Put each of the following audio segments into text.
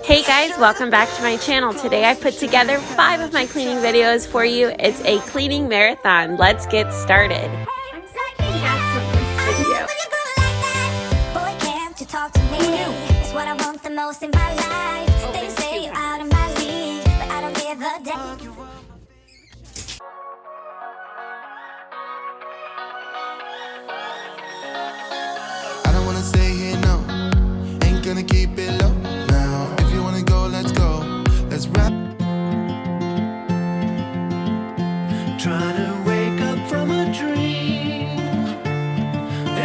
Hey guys, welcome back to my channel. Today I put together 5 of my cleaning videos for you. It's a cleaning marathon. Let's get started. I'm second guessing this video. Boy, can't you talk to me? It's what I want the most in my life. They say you're out of my league, but I don't give a damn. I don't wanna stay here, no. Ain't gonna keep it low. Now, if you wanna go, let's go. Let's rap. Trying to wake up from a dream.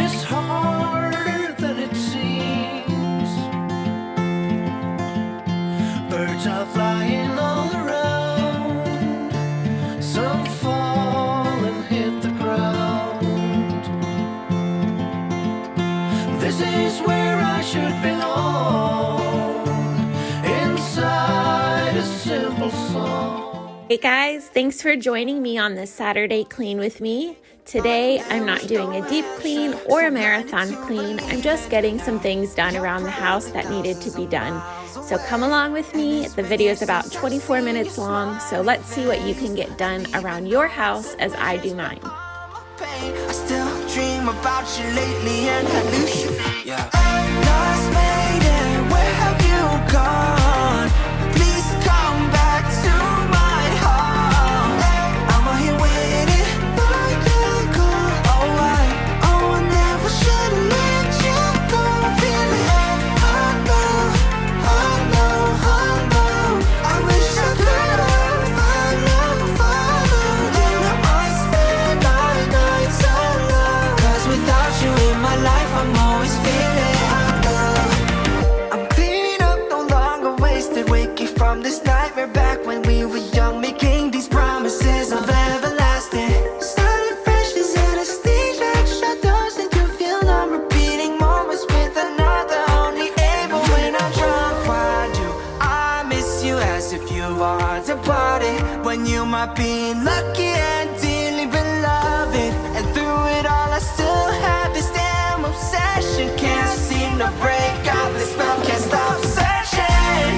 It's harder than it seems. Birds are flying all around. Some fall and hit the ground. This is where I should belong. Inside a simple song. Hey guys, thanks for joining me on this Saturday clean with me. Today I'm not doing a deep clean or a marathon clean. I'm just getting some things done around the house that needed to be done. So come along with me. The video is about 24 minutes long, so let's see what you can get done around your house as I do mine. I still dream about you lately and hallucinate. Yeah. Lost lady, where have you gone? Please come back to my heart. I'm here waiting for you to go. I never should have let you go. Feeling, oh no. I wish I could have followed you. I spent my nights alone. 'Cause without you in my life, I'm always feeling alone. I'm clean up, no longer wasted. Waking from this nightmare back when we were young, making these promises of everlasting. Starting fresh is anesthesia, extra dose and you feel I'm repeating moments with another. Only able when I'm drunk. Why do I miss you as if you are departed? When you might be lucky and dearly beloved. And through it all I still have this damn obsession. Can't seem to break out this spell, can't stop searching.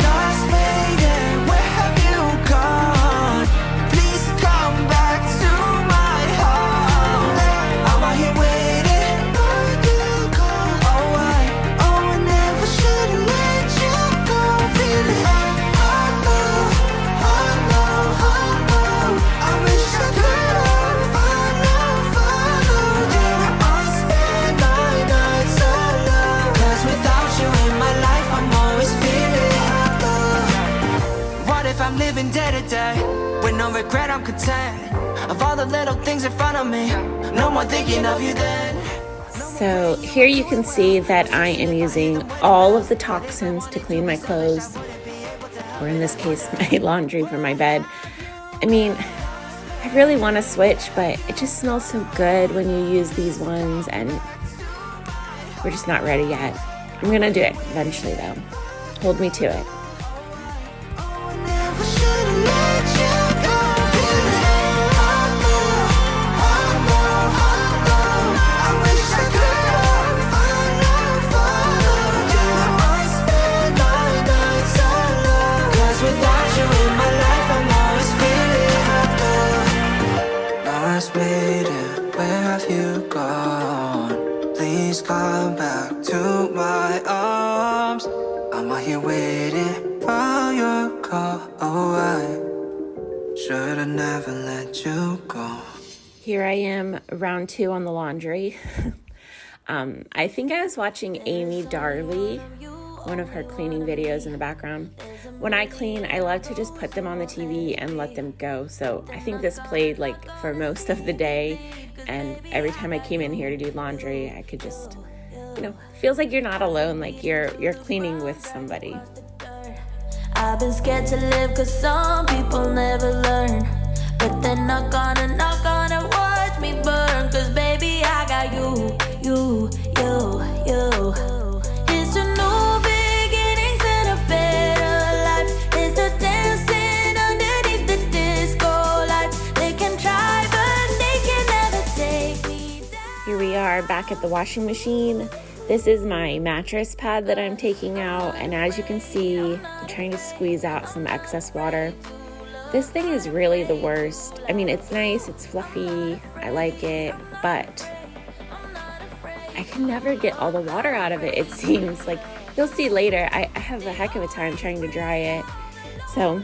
Lost lady, where have you gone? Please come back to my heart. I'm out here waiting for you to go. I never should have let you go. Feeling, oh no. I wish I could have followed you. I spend my nights alone. 'Cause without you in my life, I'm always feeling alone. What if I'm living day to day? With no regret, I'm content. Of all the little things in front of me, no more thinking of you then. So here you can see that I am using all of the toxins to clean my clothes, or in this case, my laundry for my bed. I mean, I really want to switch, but it just smells so good when you use these ones, and we're just not ready yet. I'm gonna do it eventually though. Hold me to it. I never should have let you go. Feeling, I wish I could have followed you. I spend my nights alone. 'Cause without you in my life, I'm always feeling alone. Lost lady, where have you gone? Please come back to my arms. I'm out here waiting for your call. I should've never let you go. Here I am, round 2 on the laundry. I think I was watching Amy Darley, one of her cleaning videos in the background. When I clean, I love to just put them on the TV and let them go. So I think this played like for most of the day. And every time I came in here to do laundry, I could just, feels like you're not alone, like you're cleaning with somebody. I've been scared to live 'cause some people never learn. But they're not gonna watch me burn. 'Cause baby, I got you. It's a new beginnings and a better life. It's the dancing underneath the disco lights. They can try, but they can never take me down. Here we are back at the washing machine. This is my mattress pad that I'm taking out, and as you can see, I'm trying to squeeze out some excess water. This thing is really the worst. I mean, it's nice, it's fluffy, I like it, but I can never get all the water out of it, it seems. Like, you'll see later, I have a heck of a time trying to dry it. So,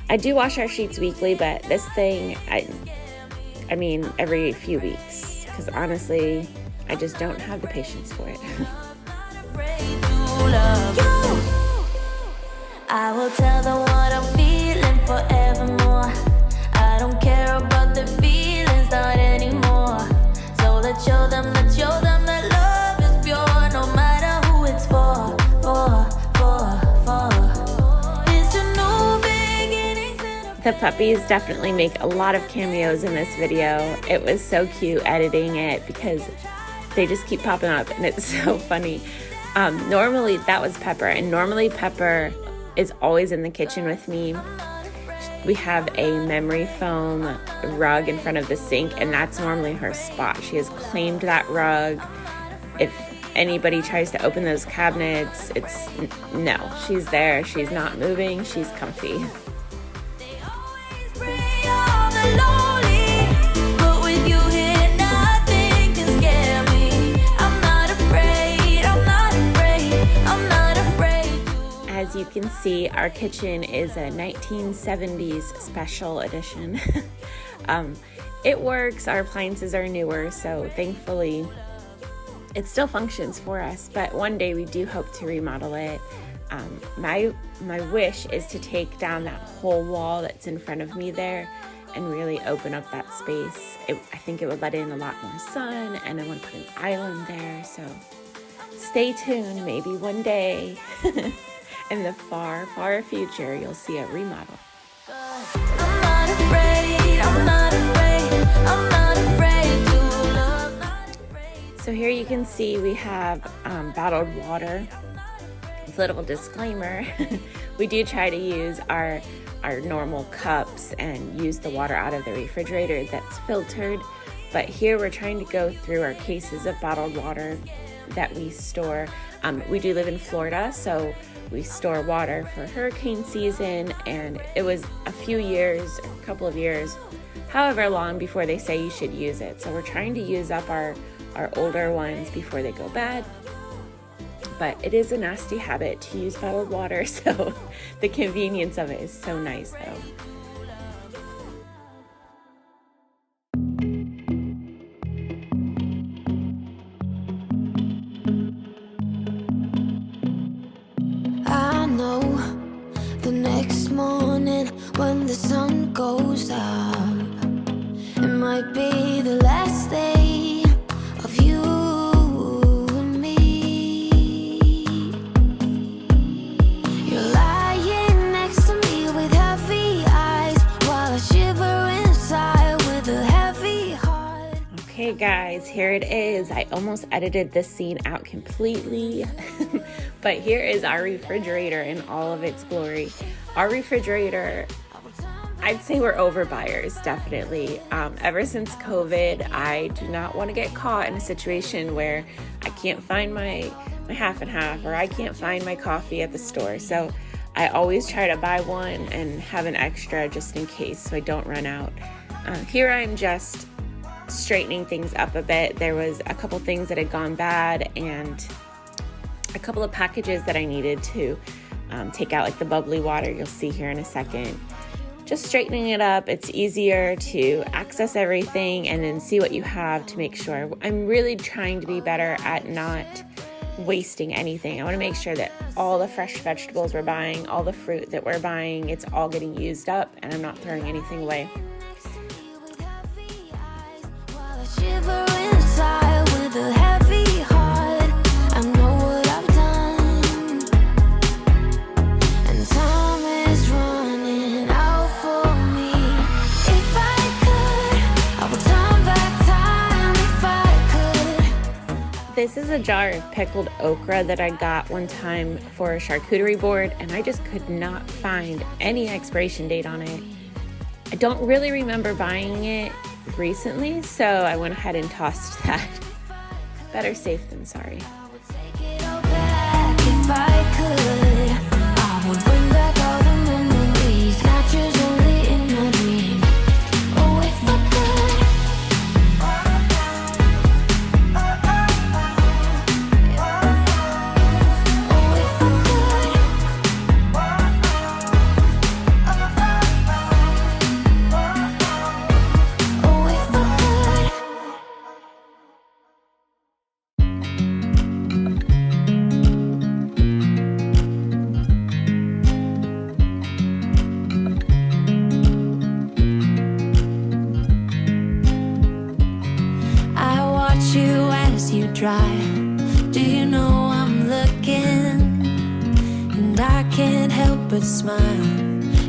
I do wash our sheets weekly, but this thing, I mean, every few weeks, because honestly, I just don't have the patience for it. I will tell them what I'm feeling forevermore. I don't care about the feelings, not anymore. So let's show them that love is pure, no matter who it's for. It's a new beginning. The puppies definitely make a lot of cameos in this video. It was so cute editing it because they just keep popping up and it's so funny. Normally that was Pepper, and normally Pepper is always in the kitchen with me. We have a memory foam rug in front of the sink, and that's normally her spot. She has claimed that rug. If anybody tries to open those cabinets, no, she's there. She's not moving. She's comfy. As you can see, our kitchen is a 1970s special edition. It works, our appliances are newer, so thankfully it still functions for us, but one day we do hope to remodel it. My wish is to take down that whole wall that's in front of me there and really open up that space. I think it would let in a lot more sun, and I want to put an island there, so stay tuned. Maybe one day in the far, far future, you'll see a remodel. I'm not afraid, I'm not afraid, I'm not afraid to love, not afraid. So here you can see we have bottled water. Little disclaimer, we do try to use our normal cups and use the water out of the refrigerator that's filtered, but here we're trying to go through our cases of bottled water that we store. We do live in Florida, so we store water for hurricane season, and it was a couple of years, however long before they say you should use it. So we're trying to use up our older ones before they go bad. But it is a nasty habit to use bottled water, so the convenience of it is so nice though. I know the next morning when the sun goes up, it might be the last day of you and me. You're lying next to me with heavy eyes while I shiver inside with a heavy heart. Okay guys, here it is. I almost edited this scene out completely. But here is our refrigerator in all of its glory. Our refrigerator, I'd say we're overbuyers, definitely. Ever since COVID, I do not want to get caught in a situation where I can't find my half and half, or I can't find my coffee at the store. So I always try to buy one and have an extra just in case so I don't run out. Here I'm just straightening things up a bit. There was a couple things that had gone bad and a couple of packages that I needed to take out, like the bubbly water you'll see here in a second. Just straightening it up, it's easier to access everything and then see what you have to make sure. I'm really trying to be better at not wasting anything. I want to make sure that all the fresh vegetables we're buying, all the fruit that we're buying, it's all getting used up and I'm not throwing anything away. Shiver inside with a heavy heart. I know what I've done, and time is running out for me. If I could, I would turn back time if I could. This is a jar of pickled okra that I got one time for a charcuterie board, and I just could not find any expiration date on it. I don't really remember buying it recently, so I went ahead and tossed that. Better safe than sorry. dry. Do you know I'm looking? And I can't help but smile.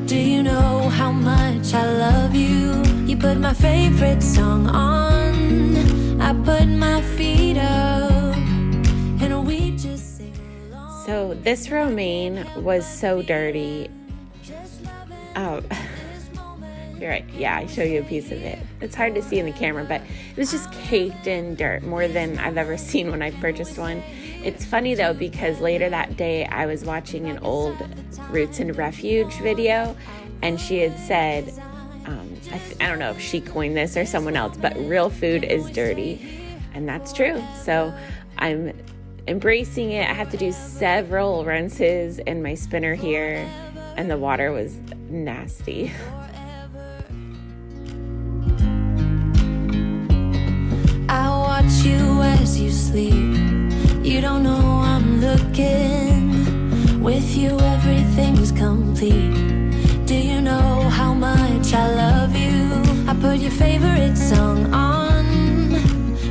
Do you know how much I love you? You put my favorite song on, I put my feet up, and we just sing along. So this romaine was so dirty. Oh, you're right. Yeah, I show you a piece of it. It's hard to see in the camera, but it was just caked in dirt, more than I've ever seen when I purchased one. It's funny though, because later that day I was watching an old Roots and Refuge video, and she had said, I don't know if she coined this or someone else, but real food is dirty. And that's true. So I'm embracing it. I have to do several rinses in my spinner here, and the water was nasty. I watch you as you sleep. You don't know I'm looking. With you everything's complete. Do you know how much I love you? I put your favorite song on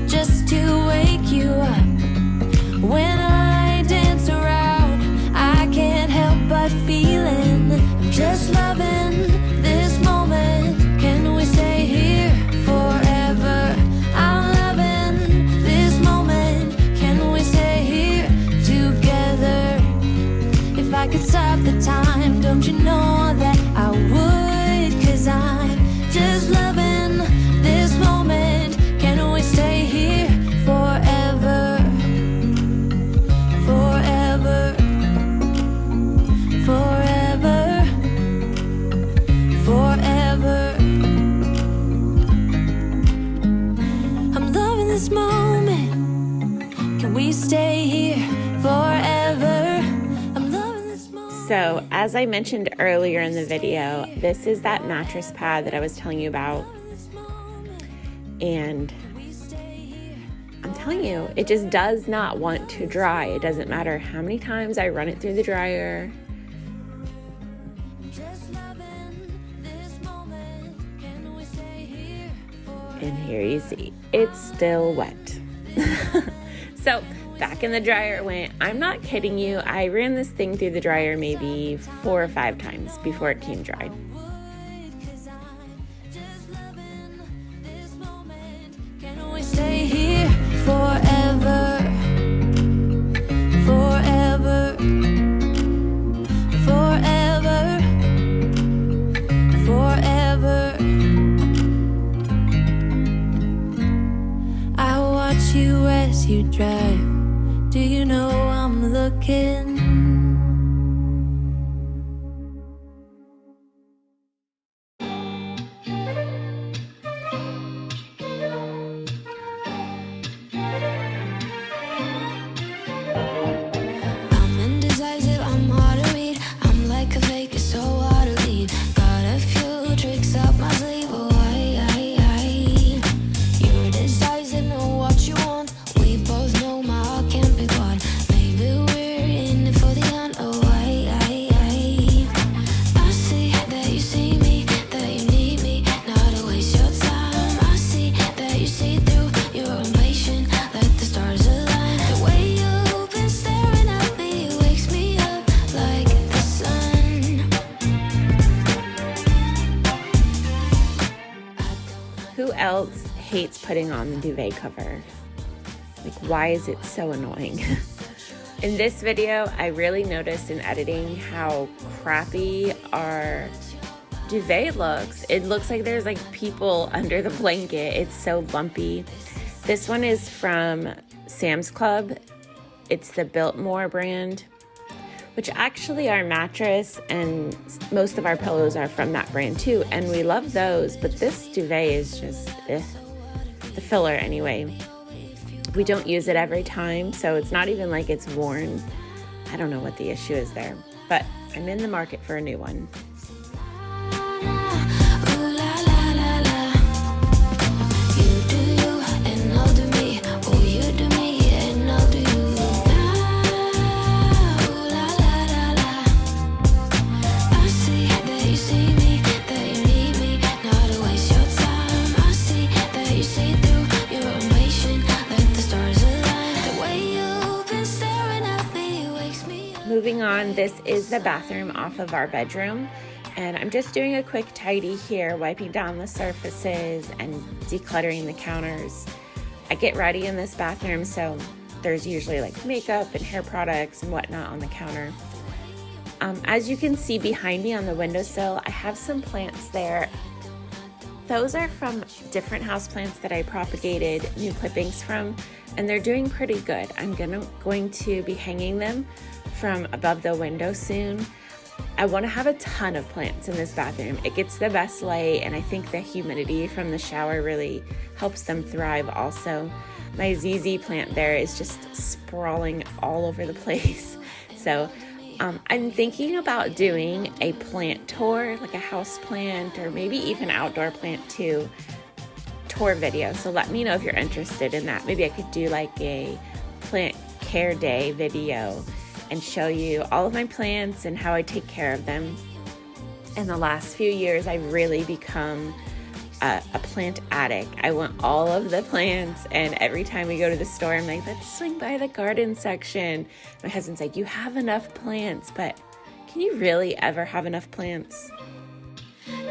just to wake you up. When I dance around, I can't help but feeling I'm just loving this moment. Can we stay here forever? I'm loving this moment. Can we stay here together? If I could stop the time, don't you know that I would? 'Cause I'm just loving this moment. Can we stay here forever? Forever, forever, forever. I'm loving this moment. Can we stay here forever? I'm loving this moment. So as I mentioned earlier in the video, this is that mattress pad that I was telling you about. And I'm telling you, it just does not want to dry. It doesn't matter how many times I run it through the dryer. And here you see, it's still wet. So back in the dryer it went. I'm not kidding you. I ran this thing through the dryer maybe 4 or 5 times before it came dry. Can we stay here forever? Forever, forever, forever. I watch you as you drive. Do you know I'm looking? I'm indecisive, I'm hard to read. I'm like a fake, it's so hard to lead. Got a few tricks up my sleeve. Oh, you're decisive, know what you want. We both know my heart can't be bought. Maybe we're in it for the end. Oh, I see that you see me, that you need me, not to waste your time. I see that you see through, you're impatient, let the stars align. The way you've been staring at me wakes me up like the sun. Who else hates putting on the duvet cover? Like, why is it so annoying? In this video, I really noticed in editing how crappy our duvet looks. It looks like there's like people under the blanket. It's so lumpy. This one is from Sam's Club. It's the Biltmore brand, which actually our mattress and most of our pillows are from that brand too, and we love those, but this duvet is just the filler anyway. We don't use it every time, so it's not even like it's worn. I don't know what the issue is there, but I'm in the market for a new one. Ooh la la la la. You do you and I'll do me. Oh, you do me and I'll do you. Ooh la la la la. I see that you see me, that you need me, not to waste your time. I see that you see through, you're impatient, let the stars align. Moving on, this is the bathroom off of our bedroom, and I'm just doing a quick tidy here, wiping down the surfaces and decluttering the counters. I get ready in this bathroom, so there's usually like makeup and hair products and whatnot on the counter. As you can see behind me on the windowsill, I have some plants there. Those are from different houseplants that I propagated new clippings from, and they're doing pretty good. I'm going to be hanging them from above the window soon. I want to have a ton of plants in this bathroom. It gets the best light, and I think the humidity from the shower really helps them thrive also. My ZZ plant there is just sprawling all over the place. So I'm thinking about doing a plant tour, like a house plant or maybe even outdoor plant tour video. So let me know if you're interested in that. Maybe I could do like a plant care day video and show you all of my plants and how I take care of them. In the last few years, I've really become a plant addict. I want all of the plants, and every time we go to the store, I'm like, let's swing by the garden section. My husband's like, you have enough plants, but can you really ever have enough plants?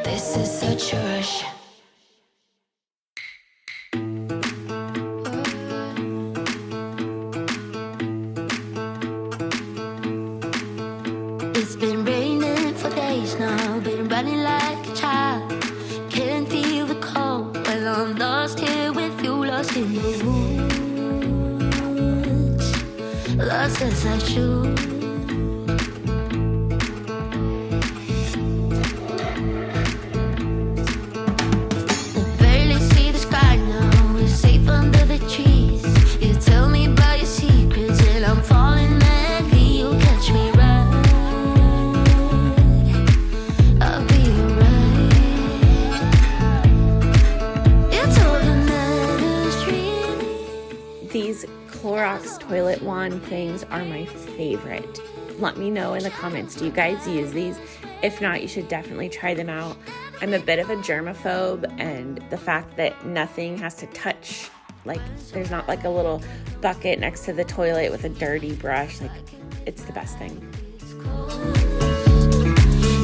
This is such a rush. It's been raining for days now, been running like a child. Can't feel the cold. Well, I'm lost here with you, lost in the woods, lost as I should. I barely see the sky now, we're safe under the trees. You tell me about your secrets and I'm falling madly. You catch me right, I'll be alright. It's all that matters, really. These Clorox toilet wand things are my favorite. Let me know in the comments, do you guys use these? If not, you should definitely try them out. I'm a bit of a germaphobe, and the fact that nothing has to touch, like there's not like a little bucket next to the toilet with a dirty brush, like it's the best thing.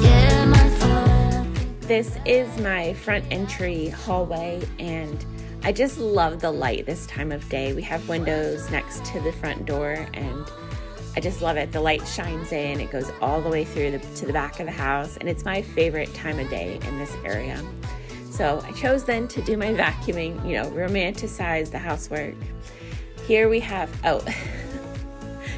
Yeah, my fault. This is my front entry hallway, and I just love the light this time of day. We have windows next to the front door, and I just love it. The light shines in, it goes all the way through to the back of the house, and it's my favorite time of day in this area. So I chose then to do my vacuuming, romanticize the housework. Here we have,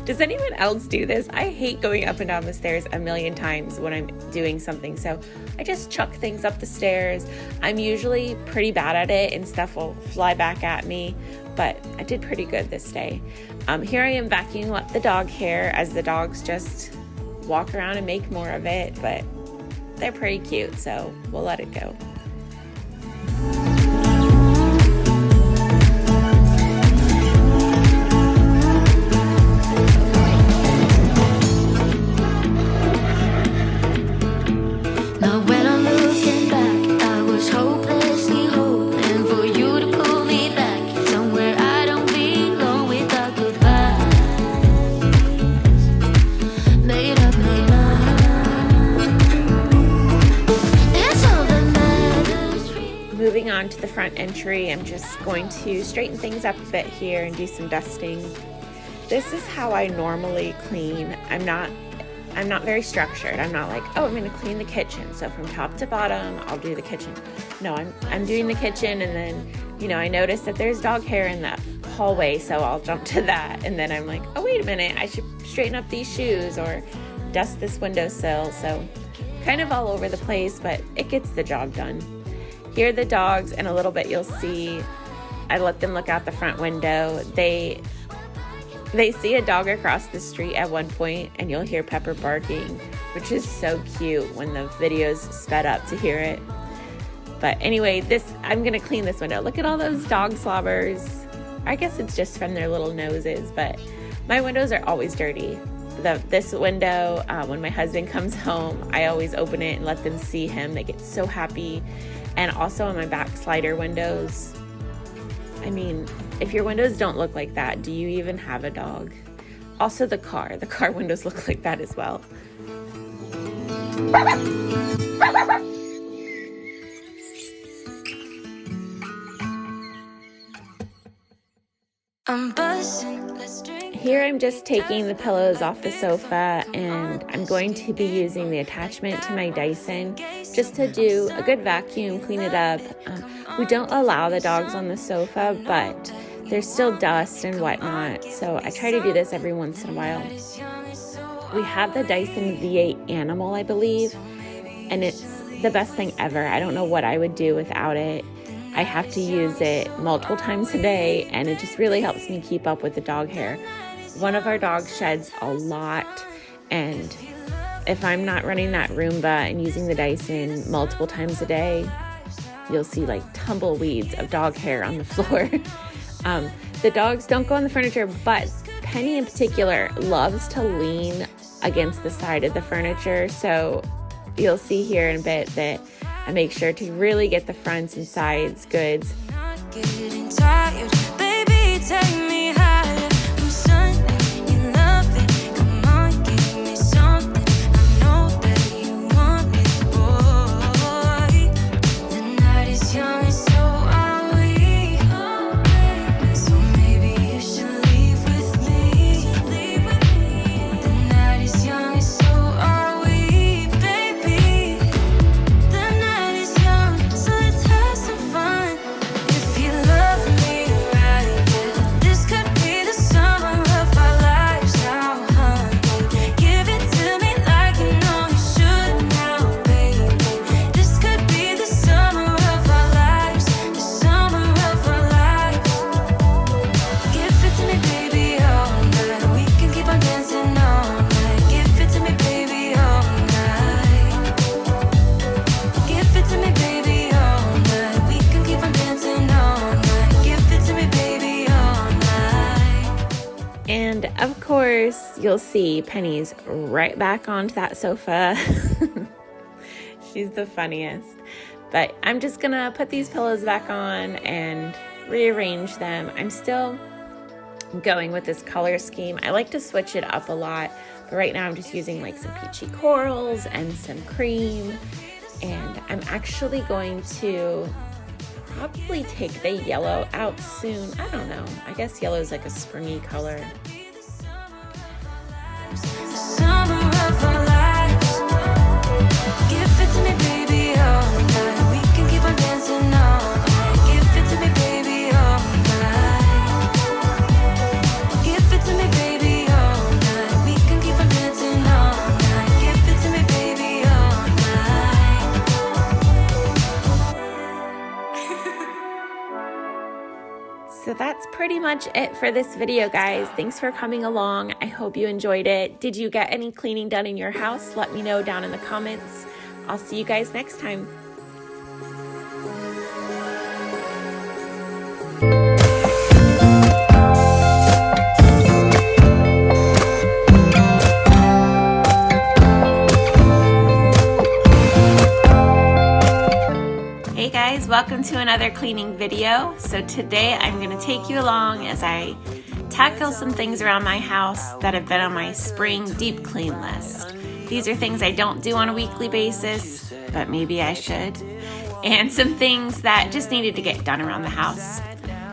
does anyone else do this? I hate going up and down the stairs a million times when I'm doing something, so I just chuck things up the stairs. I'm usually pretty bad at it and stuff will fly back at me, but I did pretty good this day. Here I am vacuuming up the dog hair as the dogs just walk around and make more of it, but they're pretty cute, so we'll let it go. Now when I'm looking back, I was hopelessly hoping for you to pull me back somewhere I don't belong without goodbyes. Made up my mind. It's all that matters. Moving on to the front entry, I'm just going to straighten things up a bit here and do some dusting. This is how I normally clean. I'm not very structured. I'm not like, I'm going to clean the kitchen. So from top to bottom, I'll do the kitchen. No, I'm doing the kitchen, and then, I notice that there's dog hair in the hallway, so I'll jump to that. And then I'm like, oh, wait a minute, I should straighten up these shoes or dust this windowsill. So kind of all over the place, but it gets the job done. Here are the dogs. In a little bit, you'll see, I let them look out the front window. They see a dog across the street at one point, and you'll hear Pepper barking, which is so cute when the video's sped up to hear it. But anyway, I'm gonna clean this window. Look at all those dog slobbers. I guess it's just from their little noses, but my windows are always dirty. This window, when my husband comes home, I always open it and let them see him. They get so happy. And also on my back slider windows, I mean, if your windows don't look like that, do you even have a dog? Also the car windows look like that as well. I'm buzzing, let's drink. Here I'm just taking the pillows off the sofa, and I'm going to be using the attachment to my Dyson just to do a good vacuum, clean it up. We don't allow the dogs on the sofa, but there's still dust and whatnot, so I try to do this every once in a while. We have the Dyson V8 Animal, I believe, and it's the best thing ever. I don't know what I would do without it. I have to use it multiple times a day, and it just really helps me keep up with the dog hair. One of our dogs sheds a lot, and if I'm not running that Roomba and using the Dyson multiple times a day, you'll see like tumbleweeds of dog hair on the floor. The dogs don't go on the furniture, but Penny in particular loves to lean against the side of the furniture, so you'll see here in a bit that I make sure to really get the fronts and sides goods. Getting tired, baby, take me higher. I'm Sunday, you love it. Come on, give me something. I know that you want it, boy. The night is young and so are we. So maybe you should leave with me. The night is young and so are we, baby. The night is young, so let's have some fun. If you love me right, yeah, this could be the summer of our lives now, honey. Give it to me like you know you should now, baby. This could be the summer of our lives, the summer of our lives. Give it to me, baby, all night. We can keep on dancing all night. Give it to me, baby, all night. Give it to me, baby, all night. We can keep on dancing all night. Give it to me, baby, all night. And of course, you'll see Penny's right back onto that sofa. She's the funniest. But I'm just gonna put these pillows back on and rearrange them. I'm still going with this color scheme. I like to switch it up a lot, but right now I'm just using like some peachy corals and some cream. And I'm actually going to probably take the yellow out soon. I don't know. I guess yellow is like a springy color. The summer of our lives. Give it to me, baby, all night. We can keep on dancing all night. Give it to me, baby, all night. Give it to me, baby, all night. We can keep on dancing all night. Give it to me, baby, all night. So that's pretty much it for this video, guys. Thanks for coming along. I hope you enjoyed it. Did you get any cleaning done in your house? Let me know down in the comments. I'll see you guys next time. Hey guys, welcome to another cleaning video. So today I'm going to take you along as I tackle some things around my house that have been on my spring deep clean list. These are things I don't do on a weekly basis, but maybe I should. And some things that just needed to get done around the house.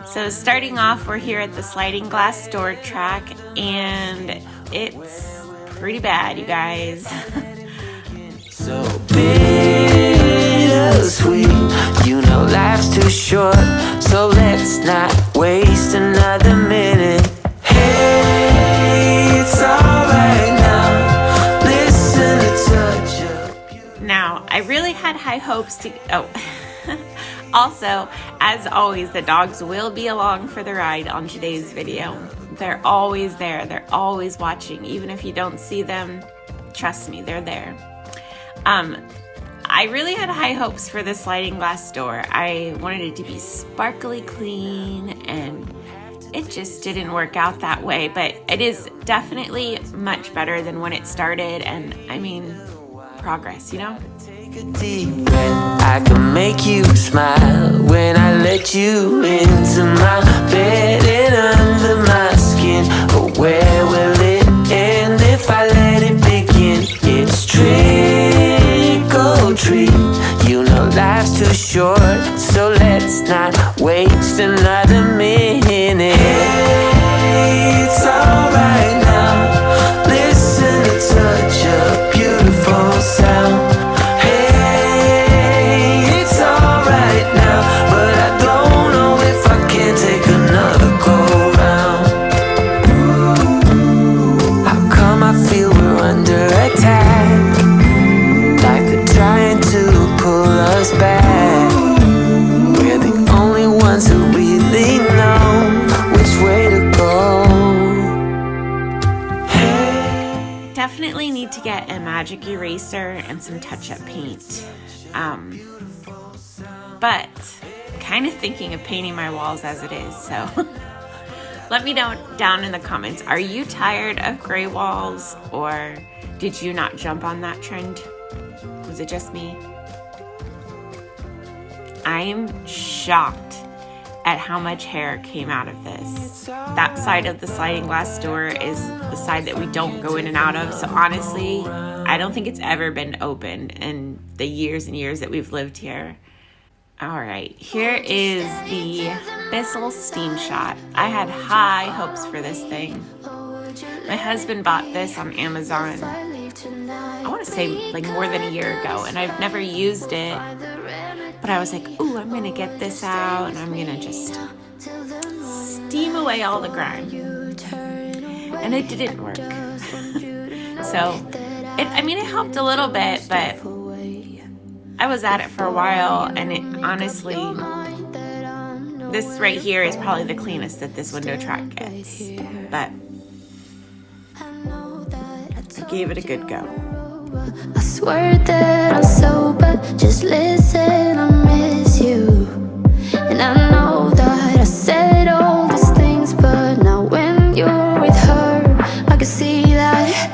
So starting off, we're here at the sliding glass door track, and it's pretty bad, you guys. So bittersweet, you know life's too short, so let's not waste another minute. Hey, it's alright now, listen to touch of. Now, I really had high hopes to, also, as always, the dogs will be along for the ride on today's video. They're always there, they're always watching, even if you don't see them, trust me, they're there. I really had high hopes for the sliding glass door. I wanted it to be sparkly clean, and it just didn't work out that way, but it is definitely much better than when it started, and I mean, progress, you know? Take a deep breath. I can make you smile when I let you into my bed and under my skin. But where will it if I let it begin. It's trick or treat. You know life's too short, so let's not waste another minute. Hey, it's alright now. Listen to such a beautiful sound. Hey, it's alright now, but I don't know if I can take another go round. How come I feel we're under attack? Like they're trying to pull us back. We're the only ones who really know which way to go. Hey. Definitely need to get a magic eraser and some touch-up paint. But kind of thinking of painting my walls as it is, so let me know down in the comments. Are you tired of gray walls, or did you not jump on that trend? Was it just me? I am shocked at how much hair came out of this. That side of the sliding glass door is the side that we don't go in and out of, so honestly, I don't think it's ever been opened in the years and years that we've lived here. All right, here is the Bissell Steam Shot. I had high hopes for this thing. My husband bought this on Amazon, I want to say like more than a year ago, and I've never used it, but I was like, ooh, I'm gonna get this out and I'm gonna just steam away all the grime. And it didn't work. So, it helped a little bit, but I was at it for a while, and it honestly, this right here is probably the cleanest that this window track gets, but I gave it a good go. I swear that I'm sober, just listen, I miss you. And I know that I said all these things, but now when you're with her, I can see that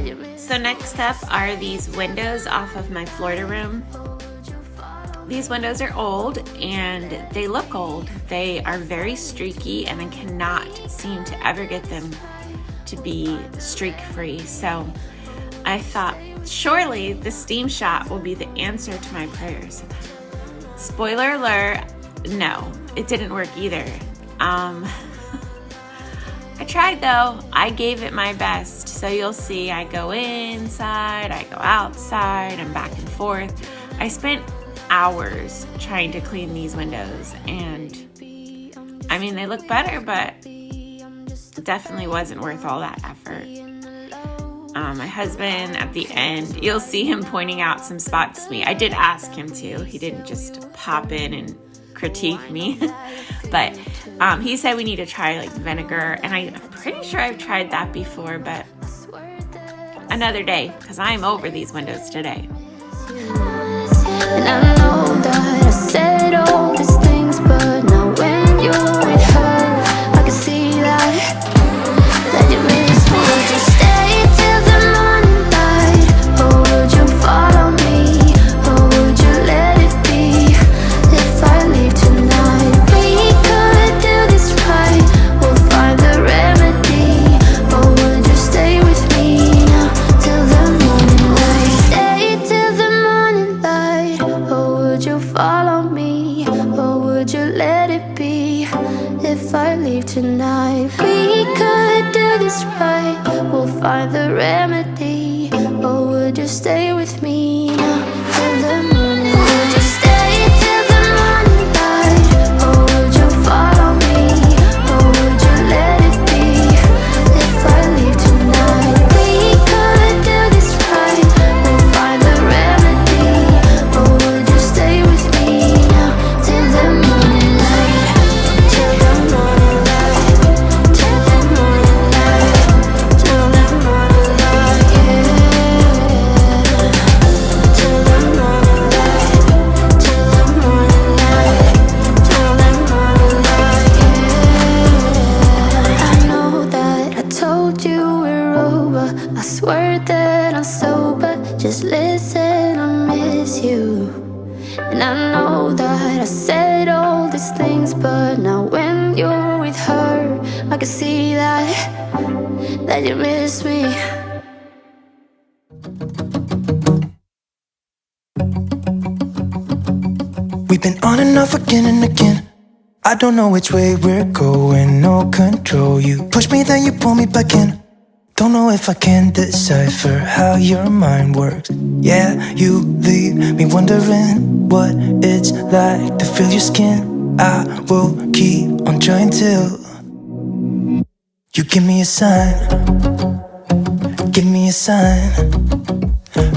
you miss. So next up are these windows off of my Florida room. These windows are old and they look old. They are very streaky and I cannot seem to ever get them to be streak free. So I thought surely the Steam Shot will be the answer to my prayers. Spoiler alert, no, it didn't work either. I tried though, I gave it my best. So you'll see I go inside, I go outside, I'm back and forth. I spent hours trying to clean these windows, and I mean, they look better, but it definitely wasn't worth all that effort. My husband at the end, you'll see him pointing out some spots to me. I did ask him to. He didn't just pop in and critique me. But he said we need to try like vinegar, and I'm pretty sure I've tried that before, but another day, because I'm over these windows today. And I know that I said all these things, but now when you're with her, I can see that you miss me. Would you stay till the morning light, or would you follow me, or would you let it be? If I leave tonight, we could do this right, we'll find the remedy. Or would you stay with me now till the morning light? Stay till the morning light, or would you follow me, or would you let it be? If I leave tonight, we could do this right, we'll find the remedy. Or would you stay with me now till the morning? Would you stay till the morning light, or would you follow me, or would you let it be? If I leave tonight, we could do this right, we'll find the remedy. Or would you stay with me now till the morning light? Till the morning light, till the morning light, till the morning light, yeah. Till the morning light, till the morning light, till the morning light, yeah. I know that I told you we're over, I swear that I'm sober, just listen, I miss you. And I know that I said all these things, but now when you're with her, I can see that that you miss me. We've been on and off again and again. I don't know which way we're going, no control. You push me, then you pull me back in. Don't know if I can decipher how your mind works. Yeah, you leave me wondering what it's like to feel your skin. I will keep on trying till you give me a sign. Give me a sign.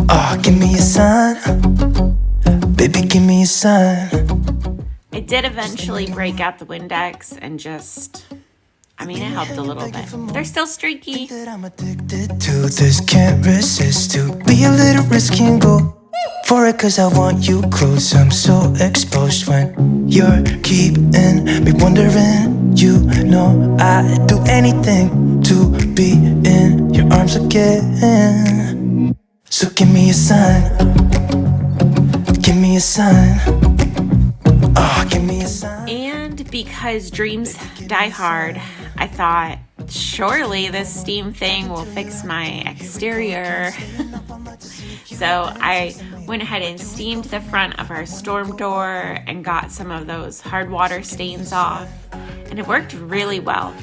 Oh, give me a sign. Baby, give me a sign. I did eventually break out the Windex and just, it helped a little bit. They're still streaky. That I'm addicted to this, can't resist to be a little risky and go for it, cause I want you close. I'm so exposed when you're keeping me wondering. You know I'd do anything to be in your arms again. So give me a sign. Give me a sign. Oh, give me a sign. And because dreams die hard, I thought, surely this steam thing will fix my exterior. So I went ahead and steamed the front of our storm door and got some of those hard water stains off. And it worked really well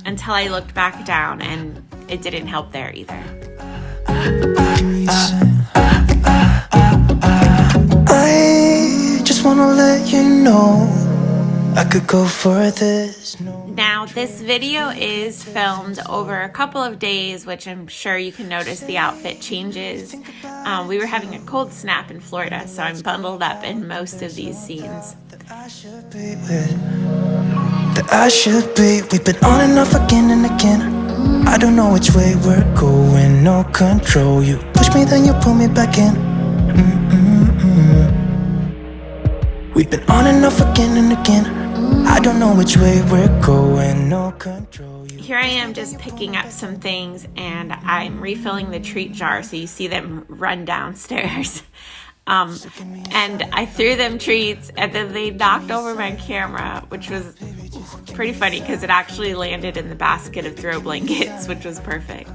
until I looked back down and it didn't help there either. I just wanna let you know I could go for this. Now, this video is filmed over a couple of days, which I'm sure you can notice the outfit changes. We were having a cold snap in Florida, so I'm bundled up in most of these scenes. I should be. We've been on and off again and again. I don't know which way we're going, no control. You push me, then you pull me back in. We've been on and off again and again. I don't know which way we're going, no control. Here I am just picking up some things and I'm refilling the treat jar so you see them run downstairs. And I threw them treats and then they knocked over my camera, which was pretty funny because it actually landed in the basket of throw blankets, which was perfect.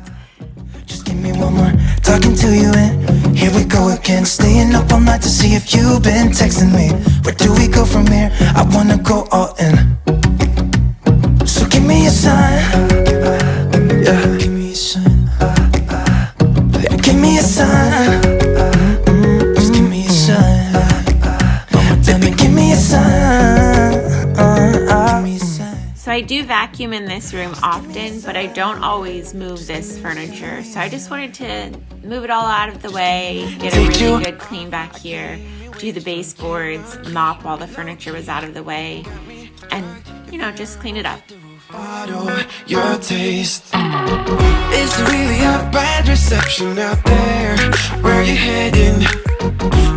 Just give me one more talking to you and here we go again. Staying up all night to see if you've been texting me. Where do we go from here? I wanna go all in. So give me a sign. Yeah, give me a sign. Yeah, give me a sign. Just give me a sign. Baby, give me a sign. So I do vacuum in this room often, but I don't always move this furniture. So I just wanted to move it all out of the way, get a really good clean back here, do the baseboards, mop while the furniture was out of the way, and, just clean it up. Your taste. It's really a bad reception out there. Where you heading?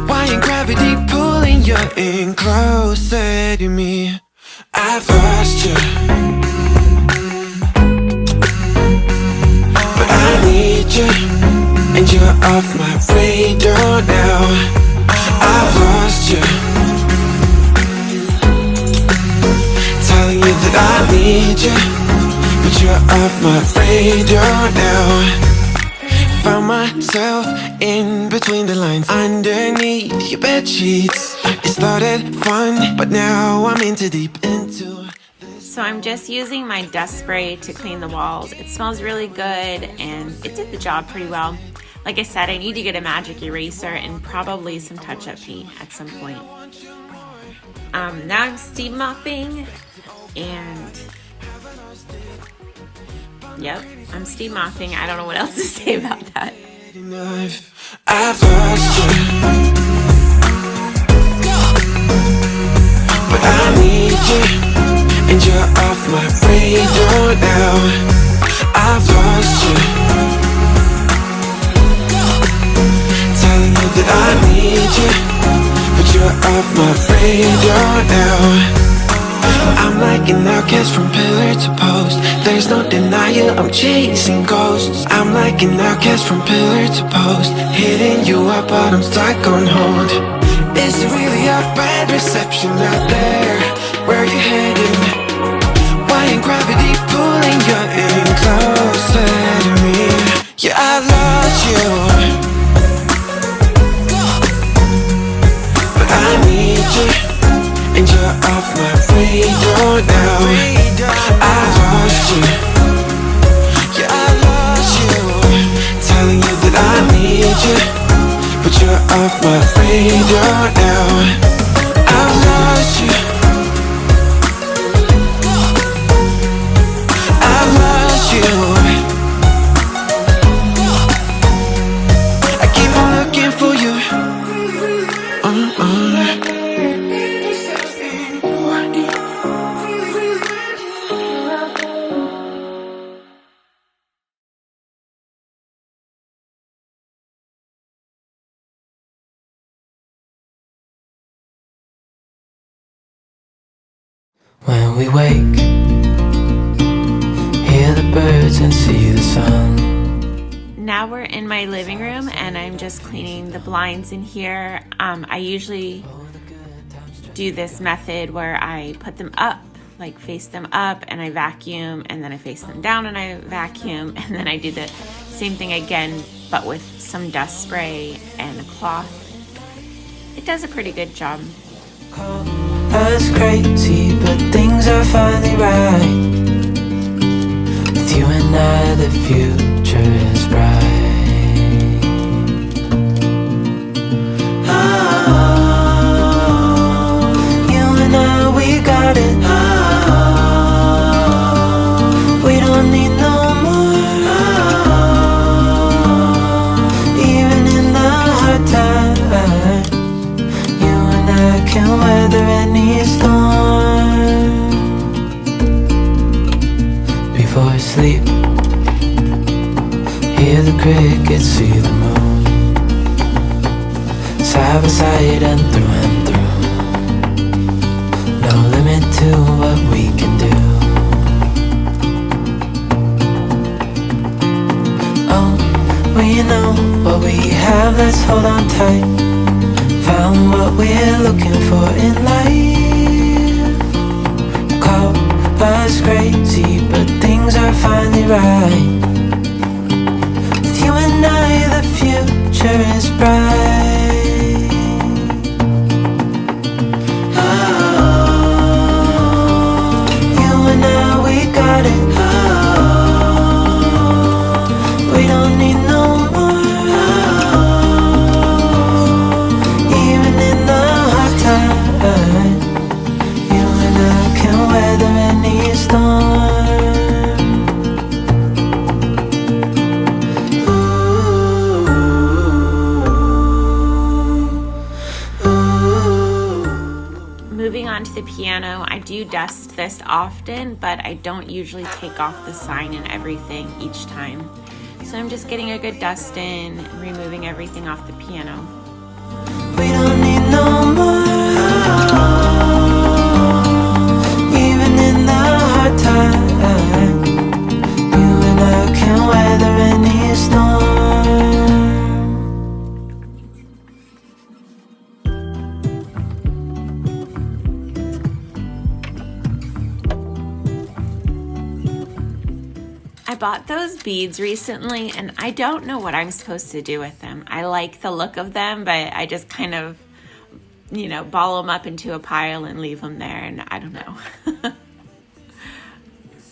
Why ain't gravity pulling you in closer to me? I've lost you, but I need you, and you're off my radar now. I've lost you, telling you that I need you, but you're off my radar now. Found myself in between the lines, underneath your bed sheets. It started fun, but now I'm in too deep into. So I'm just using my dust spray to clean the walls. It smells really good and it did the job pretty well. Like I said, I need to get a magic eraser and probably some touch-up paint at some point. Now I'm steam mopping and yep, I'm steam mopping. I don't know what else to say about that. I've lost you, but I need you, and you're off my radar now. I've lost you, telling you that I need you, but you're off my radar now. I'm like an outcast from pillar to post. There's no denial, I'm chasing ghosts. I'm like an outcast from pillar to post, hitting you up but I'm stuck on hold. It's really a bad reception out there. Where you heading? Why ain't gravity pulling you in closer? lost you, but I need you, and you're off my radar now. I've lost you, yeah, I lost you, telling you that I need you, but you're off my radar now. I've lost you, I've lost you. I keep on looking for you. When we wake, hear the birds and see the sun. Now we're in my living room and I'm just cleaning the blinds in here. I usually do this method where I put them up, like face them up, and I vacuum, and then I face them down and I vacuum, and then I do the same thing again but with some dust spray and a cloth. It does a pretty good job. Call us crazy, but things are finally right. With you and I, the future is bright. Oh, you and I, we got it. Oh, we don't need no more. Oh, even in the hard times, you and I can weather any storm. Before I sleep, hear the crickets, see the moon, side by side and through. No limit to what we can do. Oh, we know what we have, let's hold on tight. Found what we're looking for in life. Call us crazy, but things are finally right. With you and I, the future is bright. Oh, you and I, we got it. Oh, we don't need no more. Even in the hard times, you and I can weather any storm. Moving on to the piano, I do dust this often, but I don't usually take off the sign and everything each time. So I'm just getting a good dust in and removing everything off the piano. We don't need no more. Even in the hard times, you and I can weather any storm. I bought those beads recently and I don't know what I'm supposed to do with them. I like the look of them, but I just kind of, ball them up into a pile and leave them there, and I don't know.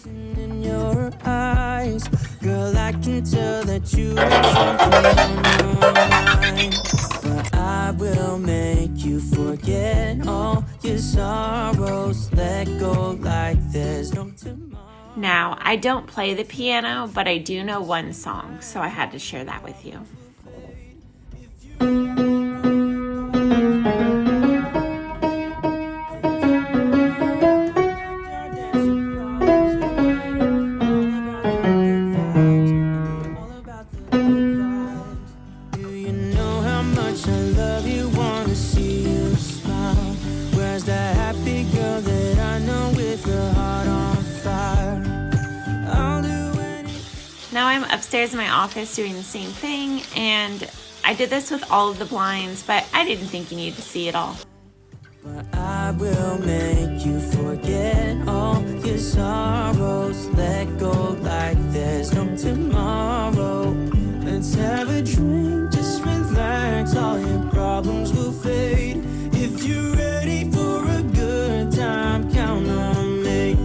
In your eyes, girl, I can tell that you have something on your mind. But I will make you forget all your sorrows. Let go like there's no tomorrow. Now, I don't play the piano, but I do know one song, so I had to share that with you. Do you know how much I love you? Wanna see you smile. Where's that happy girl that I know with her heart on fire? I'll do anything. Now I'm upstairs in my office doing the same thing, and I did this with all of the blinds, but I didn't think you needed to see it all. But I will make you forget all your sorrows. Let go like there's no tomorrow. Let's have a drink, just relax, all your problems will fade. If you're ready for a good time, count on me.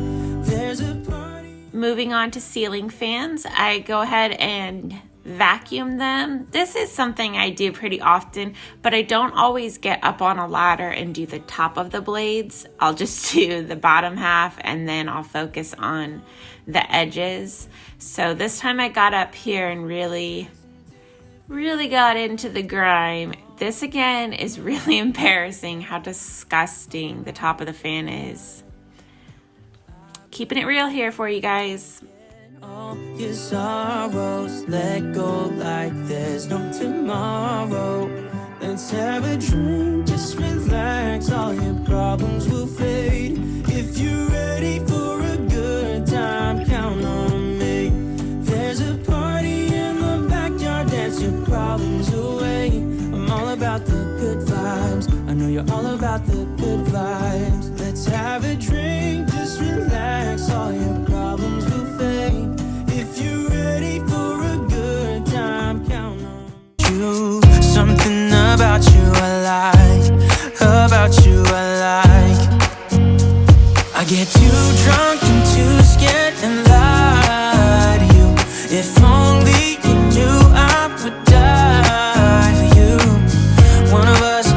There's a party. Moving on to ceiling fans, I go ahead and vacuum them. This is something I do pretty often, but I don't always get up on a ladder and do the top of the blades. I'll just do the bottom half and then I'll focus on the edges. So this time I got up here and really got into the grime. This again is really embarrassing how disgusting the top of the fan is. Keeping it real here for you guys. All your sorrows, let go like there's no tomorrow. Let's have a drink, just relax, all your problems will fade. If you're ready for a good time, count on me. There's a party in the backyard, dance your problems away. I'm all about the good vibes, I know you're all about the good vibes. Let's have a drink, just relax, all your problems will fade. If you're ready for a good time, count on you. Something about you I like, about you I like. I get too drunk and too scared and lie to you. If only you knew I would die for you. One of us,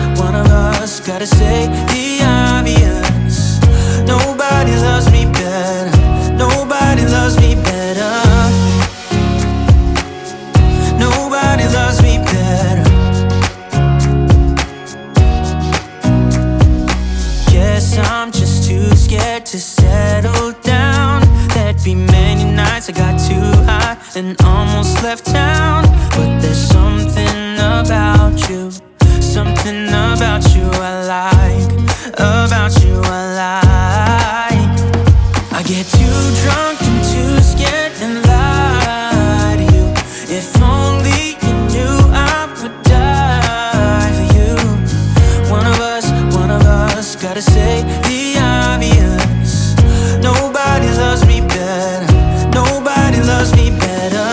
gotta say the obvious. Nobody loves me better, nobody loves me better. Nobody loves me better. Guess I'm just too scared to settle down. There'd be many nights I got too high and almost left town. But there's something about you, something about you I like, about you I like. I get too drunk and too scared and lie to you. If only you knew I would die for you. One of us, gotta say the obvious. Nobody loves me better, nobody loves me better.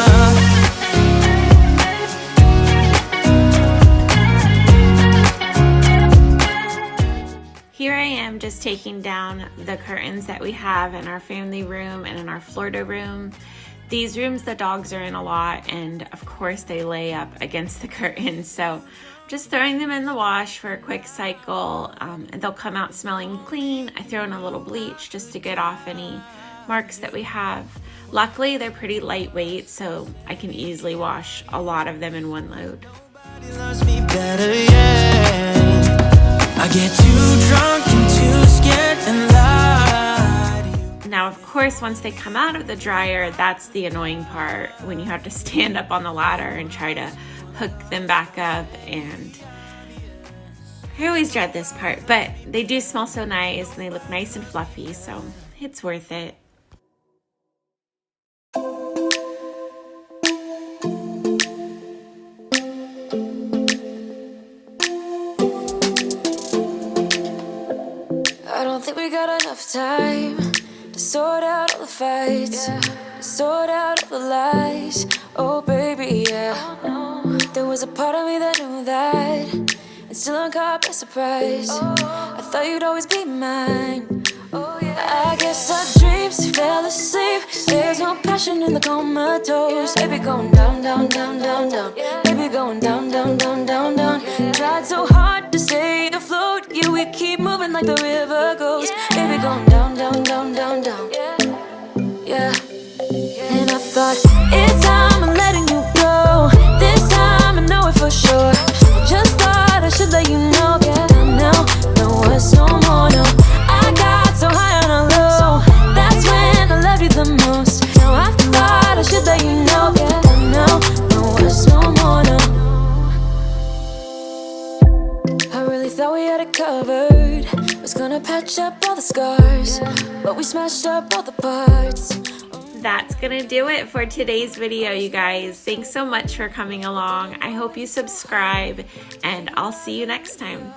Here I am just taking down the curtains that we have in our family room and in our Florida room. These rooms the dogs are in a lot, and of course they lay up against the curtains, so just throwing them in the wash for a quick cycle, and they'll come out smelling clean. I throw in a little bleach just to get off any marks that we have. Luckily they're pretty lightweight, so I can easily wash a lot of them in one load. Nobody loves me better, yeah. I get too drunk and too scared and lie to you. Now, of course, once they come out of the dryer, that's the annoying part, when you have to stand up on the ladder and try to hook them back up, and I always dread this part, but they do smell so nice and they look nice and fluffy, so it's worth it. I don't think we got enough time to sort out all the fights, to sort out all the lies. Oh baby, yeah. There was a part of me that knew that, and still I'm caught by surprise. I thought you'd always be mine. I guess our dreams fell asleep. There's no passion in the comatose. Baby going down, down, down, down, down. Baby going down, down, down, down, down. Tried so hard to stay afloat, yeah, we keep moving like the river goes. Baby going down, down, down, down, down. Yeah. And I thought, it's time I'm letting you go. This time I know it for sure. I just thought I should let you know. Now, no, it's no more, no. I got so high on a low, that's when I loved you the most. Now I thought I should let you know. Now, no, it's no more, no. I really thought we had it covered. Was gonna patch up all the scars, but we smashed up all the parts. That's gonna do it for today's video, you guys. Thanks so much for coming along. I hope you subscribe, and I'll see you next time.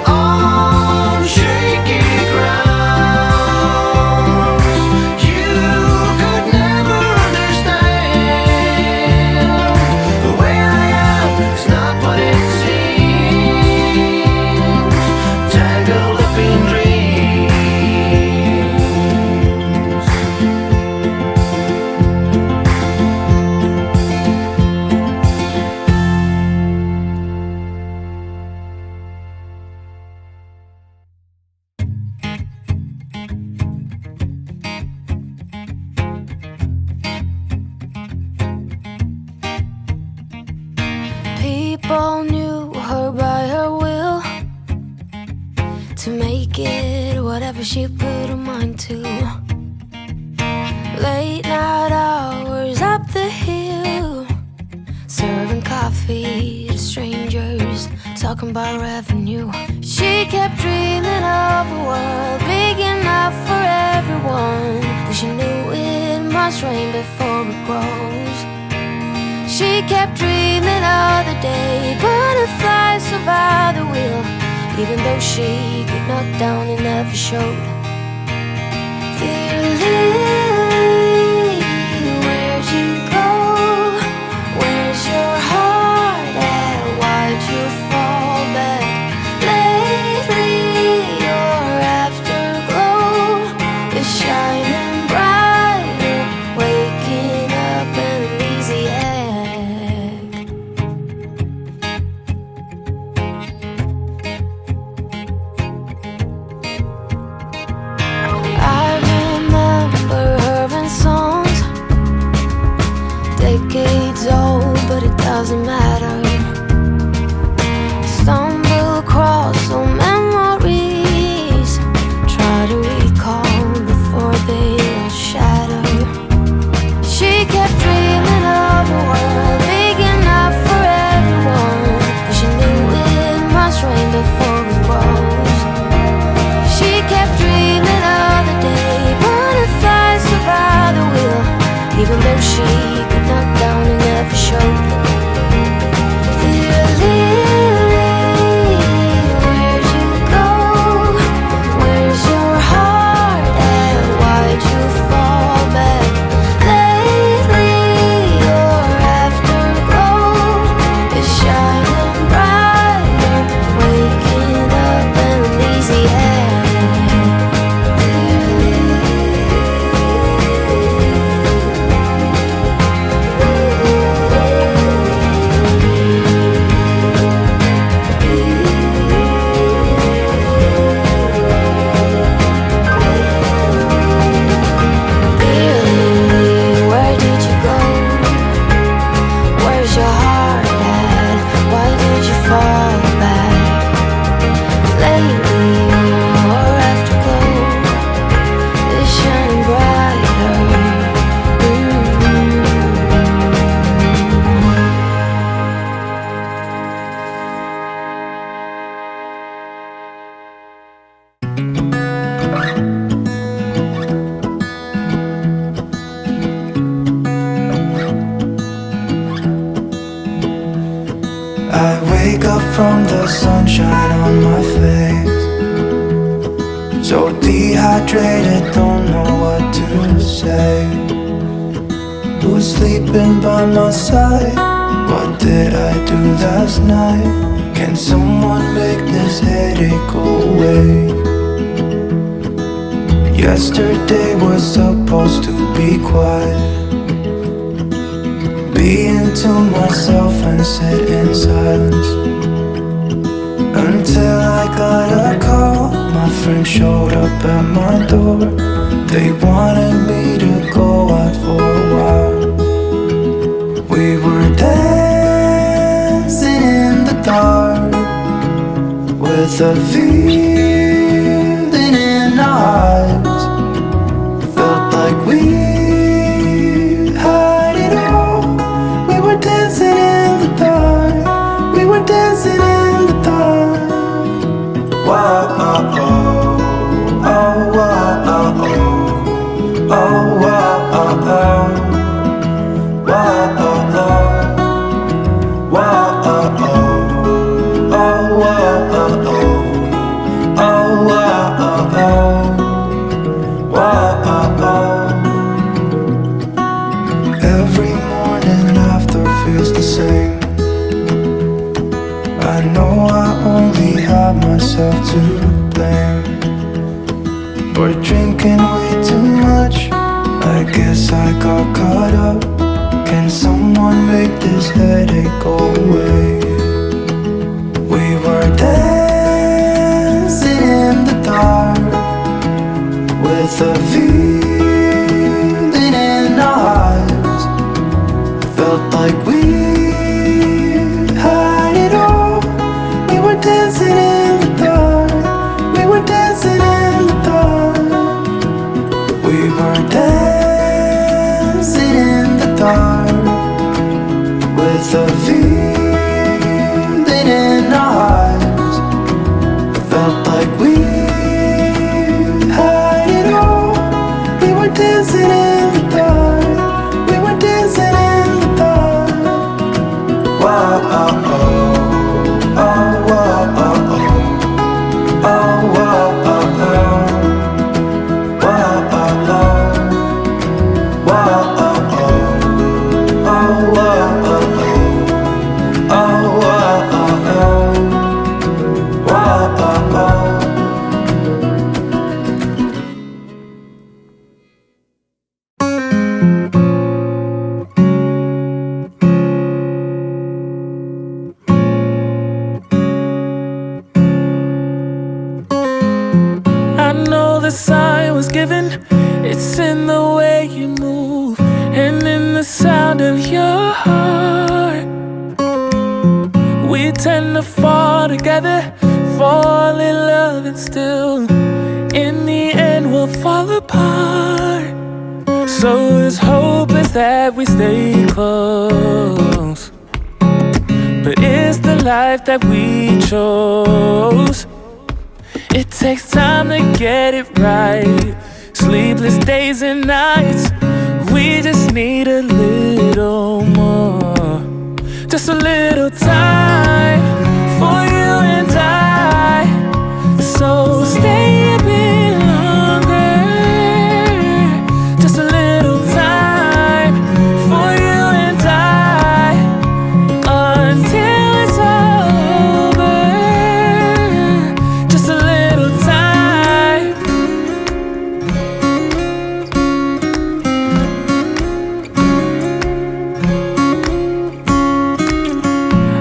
On shaky ground. You could never understand people knew her by her will, to make it whatever she put her mind to. Late night hours up the hill, serving coffee to strangers, talking about revenue. She kept dreaming of a world big enough for everyone, but she knew it must rain before it grows. She kept dreaming of the day butterflies survived the wheel, even though she got knocked down and never showed. Dear Lily, where'd you go? Where's your heart at? Why'd you fall back? Lately your afterglow is shining brighter, waking up an easy egg. I remember her in songs, decades old, but it doesn't matter. Stumble across some memories, try to recall before they all shatter. She kept dreaming of a world big enough for everyone, but she knew it must rain before it grows. She kept dreaming of the day butterflies survived the wheel, even though she got knocked down and never showed. Dear Lily, where'd you go? Where's your heart at? Why'd you fall back? Lately your afterglow is shining brighter, waking up an easy egg. Where did you go? Where's your heart at? Why did you fall back? Lately your afterglow is shining brighter. I wake up from the sunshine on my face, so dehydrated, don't know what to say. Who's sleeping by my side? What did I do last night? Can someone make this headache go away? Yesterday was supposed to be quiet, being to myself and sit in silence, until I got a call. My friend showed up at my door. They wanted me to go out for a while. We were dancing in the dark, with a feeling in our eyes. Felt like we had it all. We were dancing in the dark. We were dancing in the dark. Wow, oh, oh, oh, wow, oh, oh, oh, wow, oh, oh, wow, oh, oh, wow, oh, oh, oh, wow, oh, oh, oh, wow, oh, oh, wow, oh, oh. Every morning after feels the same. I know I only have myself to blame for drinking way too much. I guess I got caught up. Can someone make this headache go away? We were dancing in the dark, with a feeling in our eyes. Felt like we had with a feeling in our hearts. It felt like we had it all. We were dancing in the dark. We were dancing in the dark. Whoa, oh, oh, oh, whoa, oh, oh, oh, whoa, oh, oh, whoa, oh, oh, whoa, oh, oh, oh, whoa, oh, oh, oh, whoa, oh, oh, whoa, oh, oh. I know the sign was given. It's in the way you move and in the sound of your heart. We tend to fall together, fall in love, and still in the end we'll fall apart. So his hope is that we stay close, but it's the life that we chose. It takes time to get it right. Sleepless days and nights. We just need a little more. Just a little time for you and I. So stay a bit longer. Just a little time for you and I, until it's all over. Just a little time.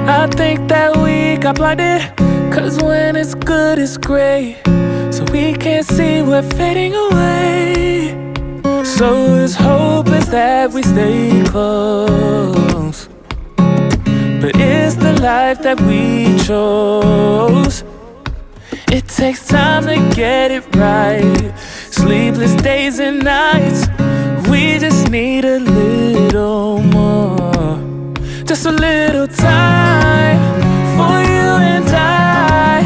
I think that we got blinded, 'cause when it's good it's great, so we can't see we're fading away. So his hope is that we stay close, but it's the life that we chose. It takes time to get it right. Sleepless days and nights. We just need a little more. Just a little time for you and I.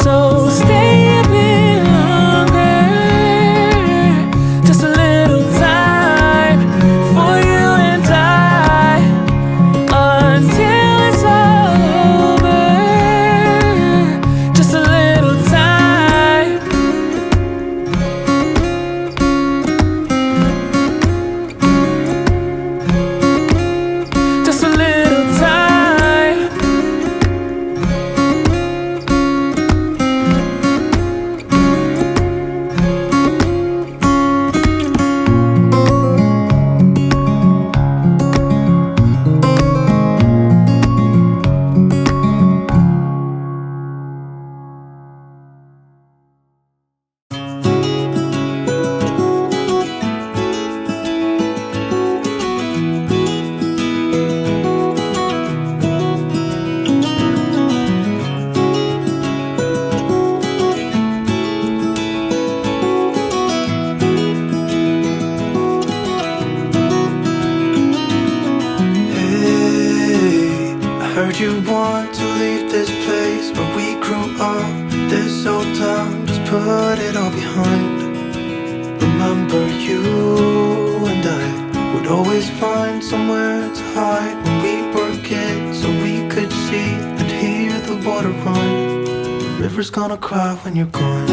So stay a bit longer. Just a little time for you and I, until it's all over. Just a little time. Just a little time. Hey, I heard you want to leave this place where we grew up. This old town, just put it all behind. Remember you and I would always find somewhere to hide when we were kids, so we could see and hear the water run. The river's gonna cry when you're gone.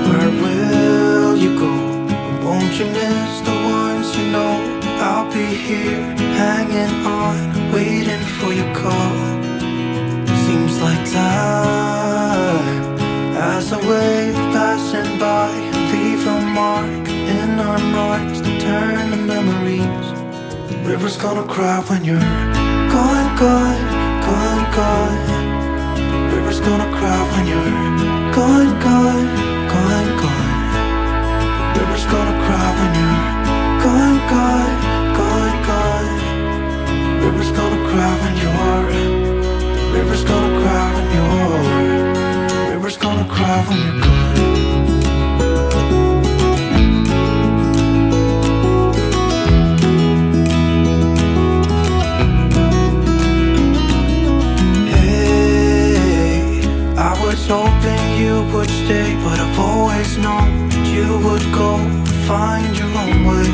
Where will you go? And won't you miss the ones you know? I'll be here, hanging on, waiting for your call. Seems like time as a wave passing by, leave a mark in our marks to turn to memories. The river's gonna cry when you're gone, gone, gone, gone. The river's gonna cry when you're gone, gone, gone, gone. The river's gonna cry when you're gone, gone, gone, gone. The river's gonna cry when you're. The river's gonna cry when you're. The river's gonna gonna cry when you're gone. I was hoping you would stay, but I've always known that you would go and find your own way.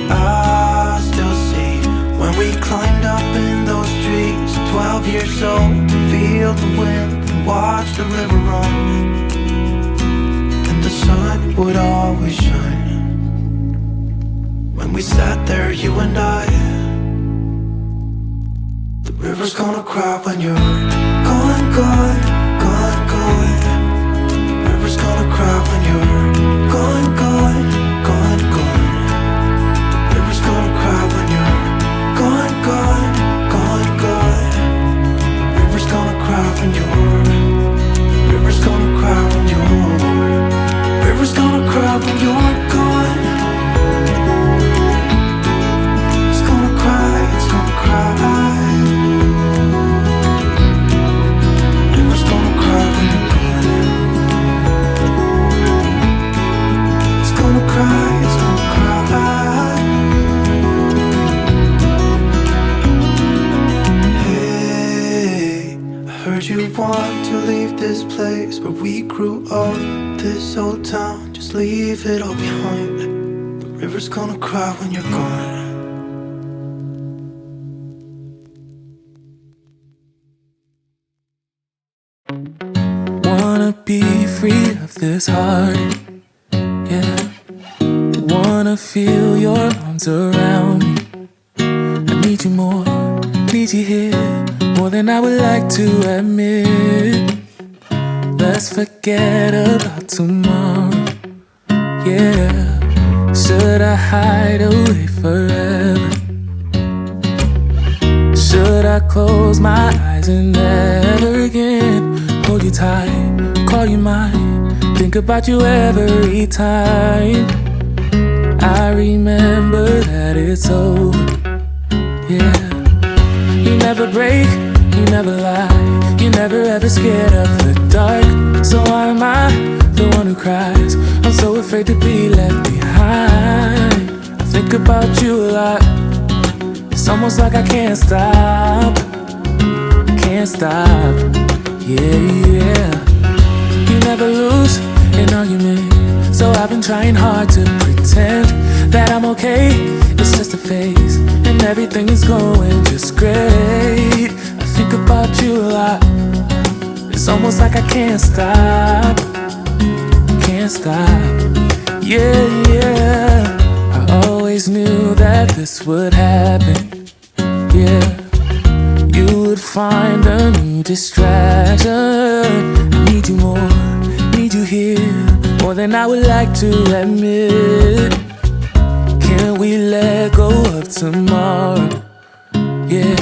I still see when we climbed up in those trees, 12 years old, to feel the wind and watch the river run. And the sun would always shine when we sat there, you and I. The river's gonna cry when you're gone, gone, gone, gone. The river's gonna cry when you're gone, gone, gone, gone. The river's gonna cry when you're gone, gone, gone, gone. The river's gonna cry when you're. The river's gonna cry when you're. The river's gonna cry when you're gone. It's gonna cry, it's gonna cry. You want to leave this place where we grew up, this old town, just leave it all behind. The river's gonna cry when you're gone. Wanna be free of this heart, yeah. Wanna feel your arms around me. I need you more, need you here, more than I would like to admit. Let's forget about tomorrow, yeah. Should I hide away forever? Should I close my eyes and never again hold you tight, call you mine, think about you every time? I remember that it's over, yeah. You never break, you never lie, you never ever scared of the dark. So why am I the one who cries? I'm so afraid to be left behind. I think about you a lot, it's almost like I can't stop, can't stop, yeah, yeah. You never lose an argument, so I've been trying hard to pretend that I'm okay, it's just a phase, and everything is going just great. I think about you a lot, it's almost like I can't stop, can't stop, yeah, yeah. I always knew that this would happen, yeah. You would find a new distraction. I need you more, need you here, more than I would like to admit. Can we let go of tomorrow? Yeah.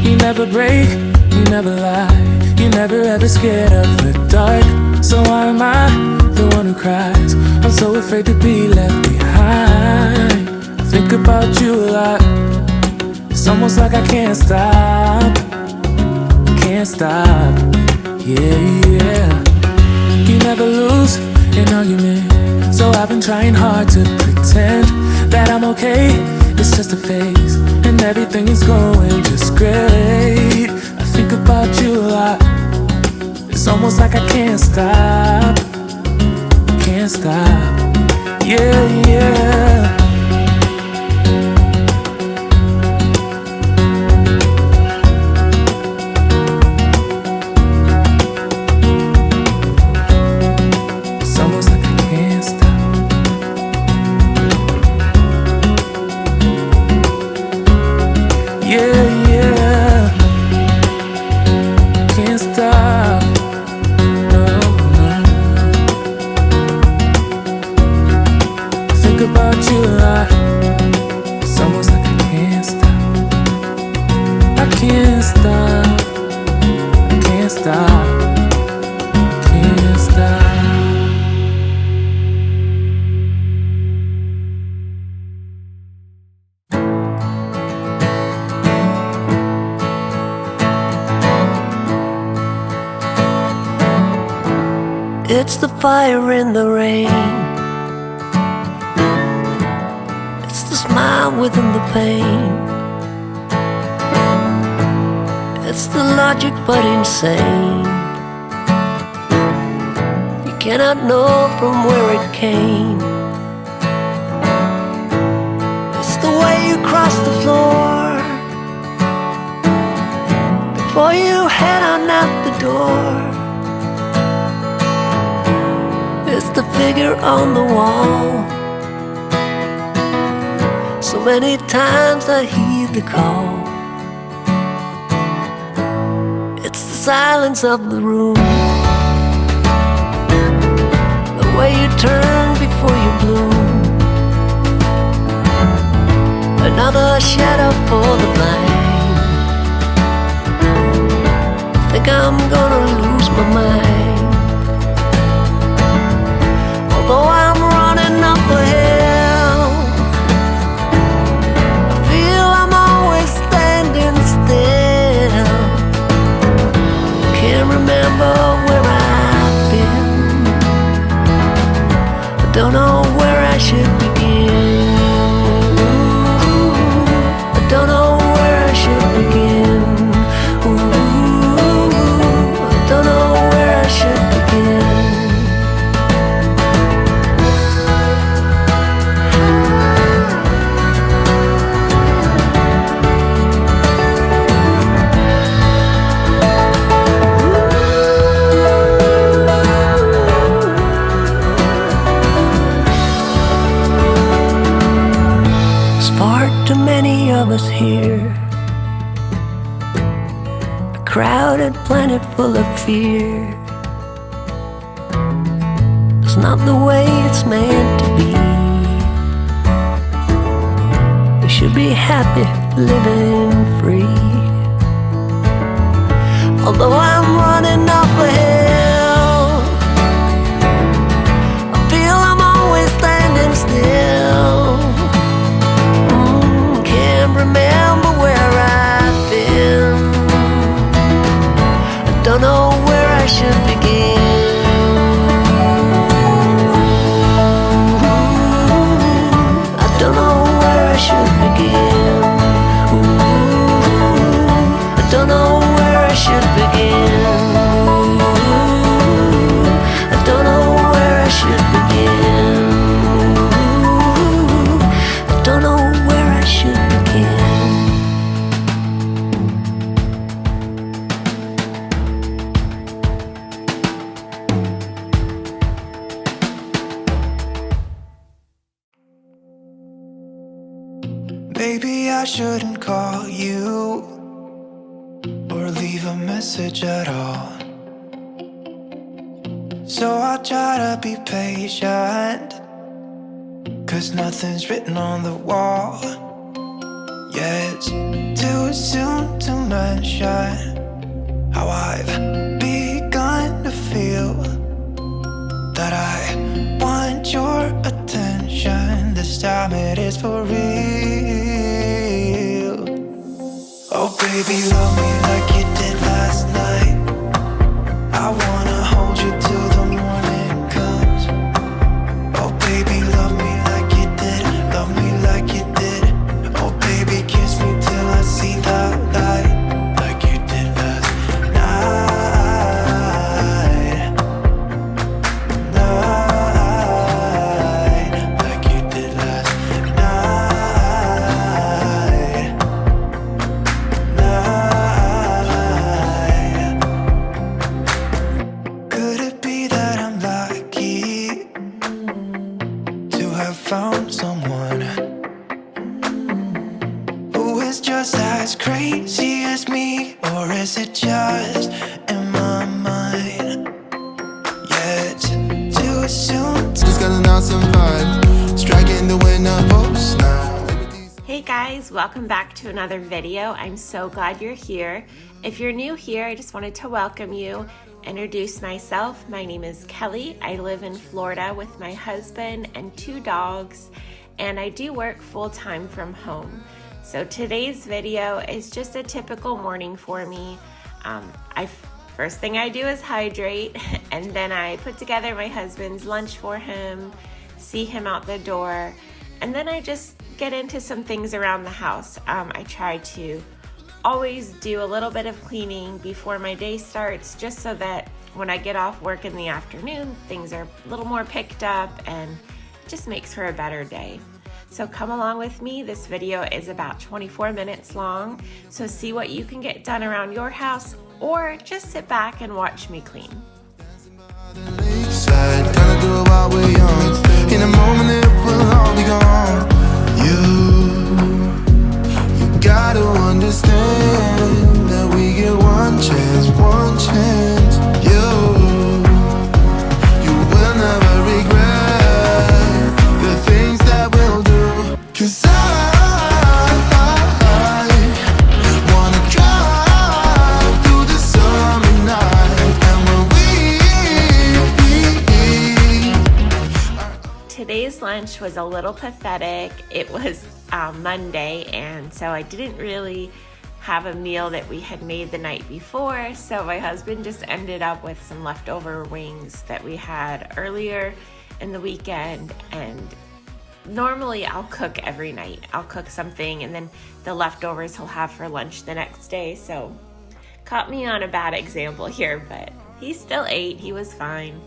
You never break, you never lie, you never ever scared of the dark. So why am I the one who cries? I'm so afraid to be left behind. I think about you a lot, it's almost like I can't stop, can't stop, yeah, yeah. You never lose an argument, so I've been trying hard to pretend that I'm okay, it's just a phase, and everything is going just great. I think about you a lot, it's almost like I can't stop, can't stop, yeah, yeah. About you It's the fire in the rain. It's the smile within the pain. It's the logic but insane. You cannot know from where it came. It's the way you cross the floor before you head on out the door. It's the figure on the wall. So many times I heed the call. It's the silence of the room, the way you turn before you bloom. Another shadow for the blind. I think I'm gonna lose my mind. Although I'm running up a hill, I feel I'm always standing still. Can't remember where I've been. I don't know where I should begin. I don't know where I should begin. I don't know where I should begin. Of us here, a crowded planet full of fear. It's not the way it's meant to be. We should be happy living free. Although I'm running up a hill, I feel I'm always standing still. Remember where I've been. I don't know where I should begin. I don't know where I should begin. I don't know where I should begin. I don't know where I should begin. I don't know where I should begin. Maybe I shouldn't call you or leave a message at all. So I'll try to be patient, 'cause nothing's written on the wall. Yeah, it's too soon to mention how I've begun to feel that I want your attention. This time it is for real. Oh baby, love me like you did last night. I wanna hold you till the morning comes. Oh baby, love me like you did. Love me like you did. Oh baby, kiss me till I see the light, like you did last night. Like you did last night. Could it be that I'm lucky to have found someone who is just as crazy as me? Or is it just in my mind? Yeah, it's too soon. Just got an awesome vibe, striking the winner post now. Hey guys, welcome back to another video. I'm so glad you're here. If you're new here, I just wanted to welcome you, introduce myself. My name is Kelly. I live in Florida with my husband and 2 dogs, and I do work full-time from home. So today's video is just a typical morning for me. I First thing I do is hydrate, and then I put together my husband's lunch for him, see him out the door, and then I just get into some things around the house. I try to always do a little bit of cleaning before my day starts, just so that when I get off work in the afternoon, things are a little more picked up and it just makes for a better day. So come along with me. This video is about 24 minutes long, so see what you can get done around your house, or just sit back and watch me clean. Lakeside, gotta do it while we're young. In a moment it will all be gone. You gotta understand that we get one chance, one chance. You will never regret the things that we'll do. 'Cause I wanna drive through the summer night, and when Today's lunch was a little pathetic. It was Monday, and so I didn't really have a meal that we had made the night before, so my husband just ended up with some leftover wings that we had earlier in the weekend. And normally I'll cook every night. I'll cook something, and then the leftovers he'll have for lunch the next day. So caught me on a bad example here, but he still ate. He was fine.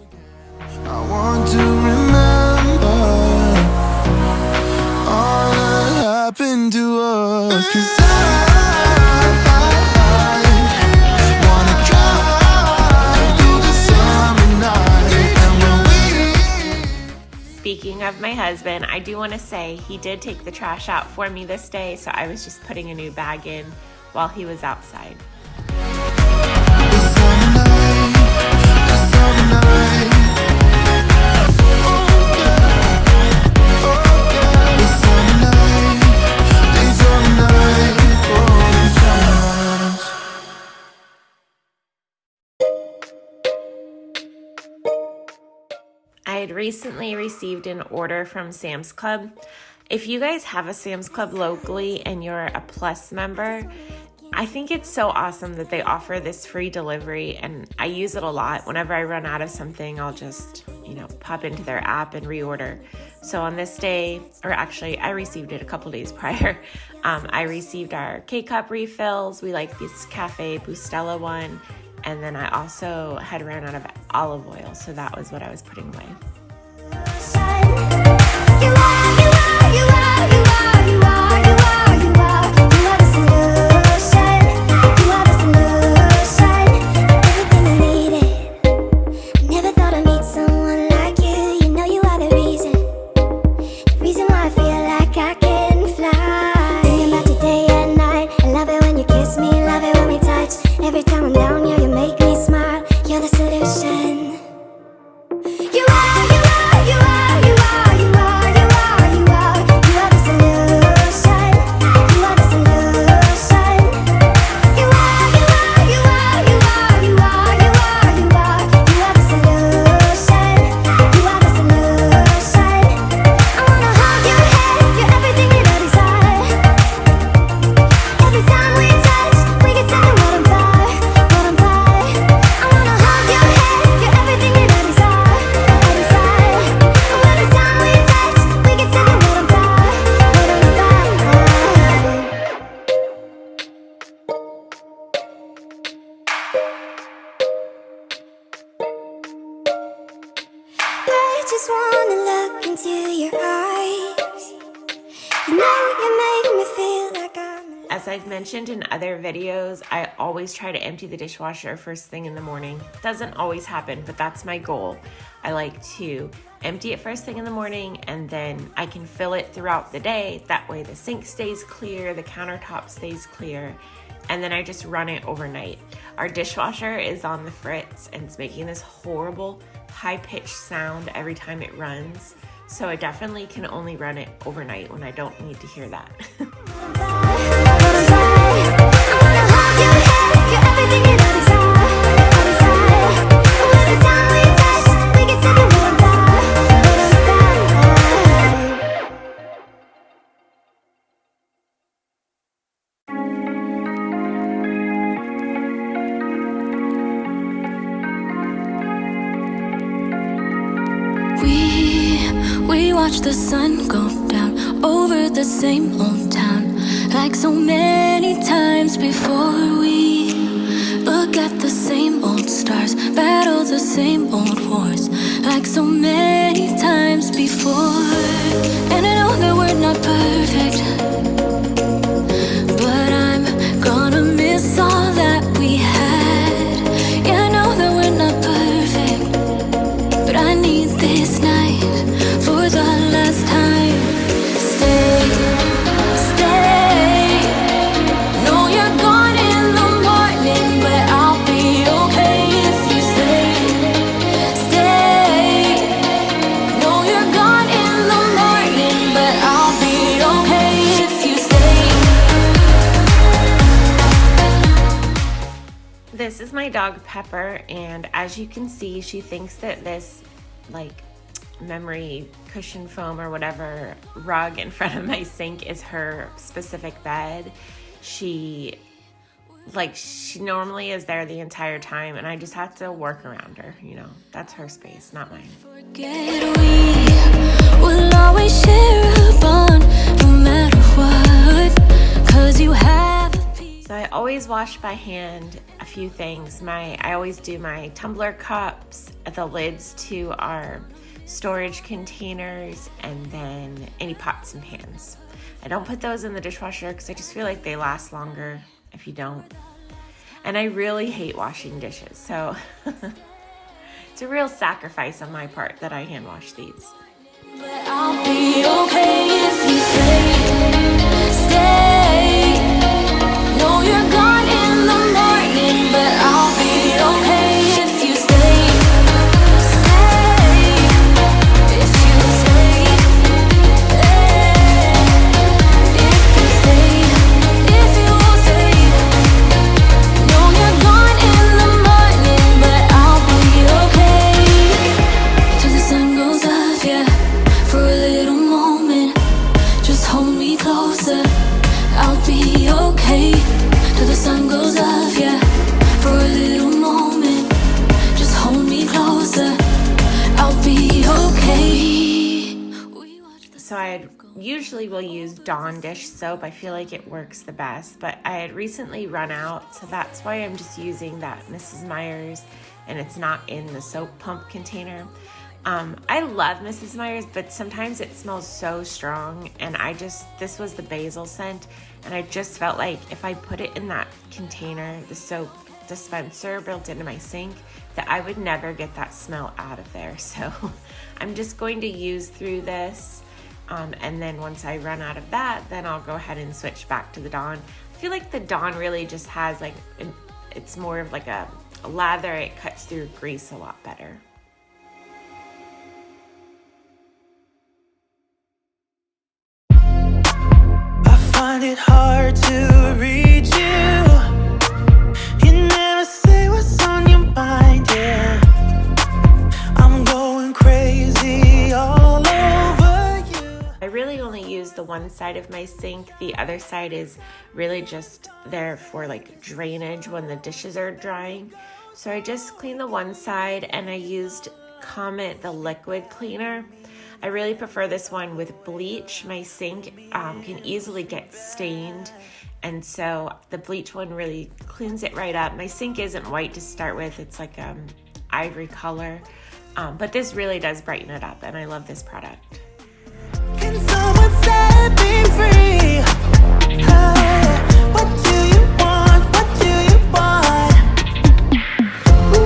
I want to remember all that happened to us. 'Cause I wanna drive through the summer night, and when Speaking of my husband, I do want to say he did take the trash out for me this day, so I was just putting a new bag in while he was outside. the summer night, the summer night. I had recently received an order from Sam's Club. If you guys have a Sam's Club locally and you're a Plus member, I think it's so awesome that they offer this free delivery, and I use it a lot. Whenever I run out of something, I'll just, pop into their app and reorder. So on this day, or actually I received it a couple days prior, I received our K-Cup refills. We like this Cafe Bustelo one. And then I also had ran out of olive oil, so that was what I was putting away. Every time I'm down, yeah, you make me smile. You're the solution. You are, you are, you are, you are, you are, you are, you are. You are the solution. You are the solution. You are, you are, you are, you are, you are, you are, you are. You are the solution. You are the solution. I wanna hold your hand. You're everything that I desire. Every time we touch, we get something what I'm fire. Just wanna look into your eyes. You know you make me feel like I'm. As I've mentioned in other videos, I always try to empty the dishwasher first thing in the morning. Doesn't always happen, but that's my goal. I like to empty it first thing in the morning, and then I can fill it throughout the day. That way the sink stays clear, the countertop stays clear, and then I just run it overnight. Our dishwasher is on the fritz, and it's making this horrible high-pitched sound every time it runs. So I definitely can only run it overnight when I don't need to hear that. We watch the sun go down over the same old town, like so many times before. We look at the same old stars, battle the same old wars, like so many times before. And I know that we're not perfect, but I'm gonna miss all that we had. Yeah, I know that we're not perfect, but I need this night for the last time. Stay, stay. Know you're gone in the morning, but I'll be okay if you stay. Stay. Know you're gone in the morning, but I'll be okay if you stay. This is my dog Pepper, and as you can see, she thinks that this like memory cushion foam or whatever rug in front of my sink is her specific bed. She normally is there the entire time, and I just have to work around her, you know. That's her space, not mine. Forget we will always share a bond no matter what, 'cause you have a piece. So I always wash by hand a few things. I always do my tumbler cups, the lids to our storage containers, and then any pots and pans. I don't put those in the dishwasher because I just feel like they last longer if you don't. And I really hate washing dishes, so it's a real sacrifice on my part that I hand wash these. But I'll be okay if you stay. Stay. Know you're gone in the morning, but I'll be okay if you stay. Stay. If you stay. If you stay. If you stay. Know you're gone in the morning, but I'll be okay till the sun goes up, yeah. For a little moment, just hold me closer. I'll be okay till the sun goes up, yeah. For a little moment, just hold me closer. I'll be okay. So I usually will use Dawn dish soap. I feel like it works the best, but I had recently run out, so that's why I'm just using that Mrs. Meyer's, and it's not in the soap pump container. I love Mrs. Meyer's, but sometimes it smells so strong, and this was the basil scent, and I just felt like if I put it in that container, the soap dispenser built into my sink, that I would never get that smell out of there. So I'm just going to use through this, and then once I run out of that, then I'll go ahead and switch back to the Dawn. I feel like the Dawn really just has like, it's more of like a lather. It cuts through grease a lot better. Find it hard to reach you. You never say what's on your mind, yeah. I'm going crazy all over you. I really only use the one side of my sink. The other side is really just there for like drainage when the dishes are drying. So I just cleaned the one side, and I used Comet, the liquid cleaner. I really prefer this one with bleach. My sink can easily get stained, and so the bleach one really cleans it right up. My sink isn't white to start with. It's like ivory color, but this really does brighten it up, and I love this product. Can someone set me free? What do you want? What do you want? Ooh,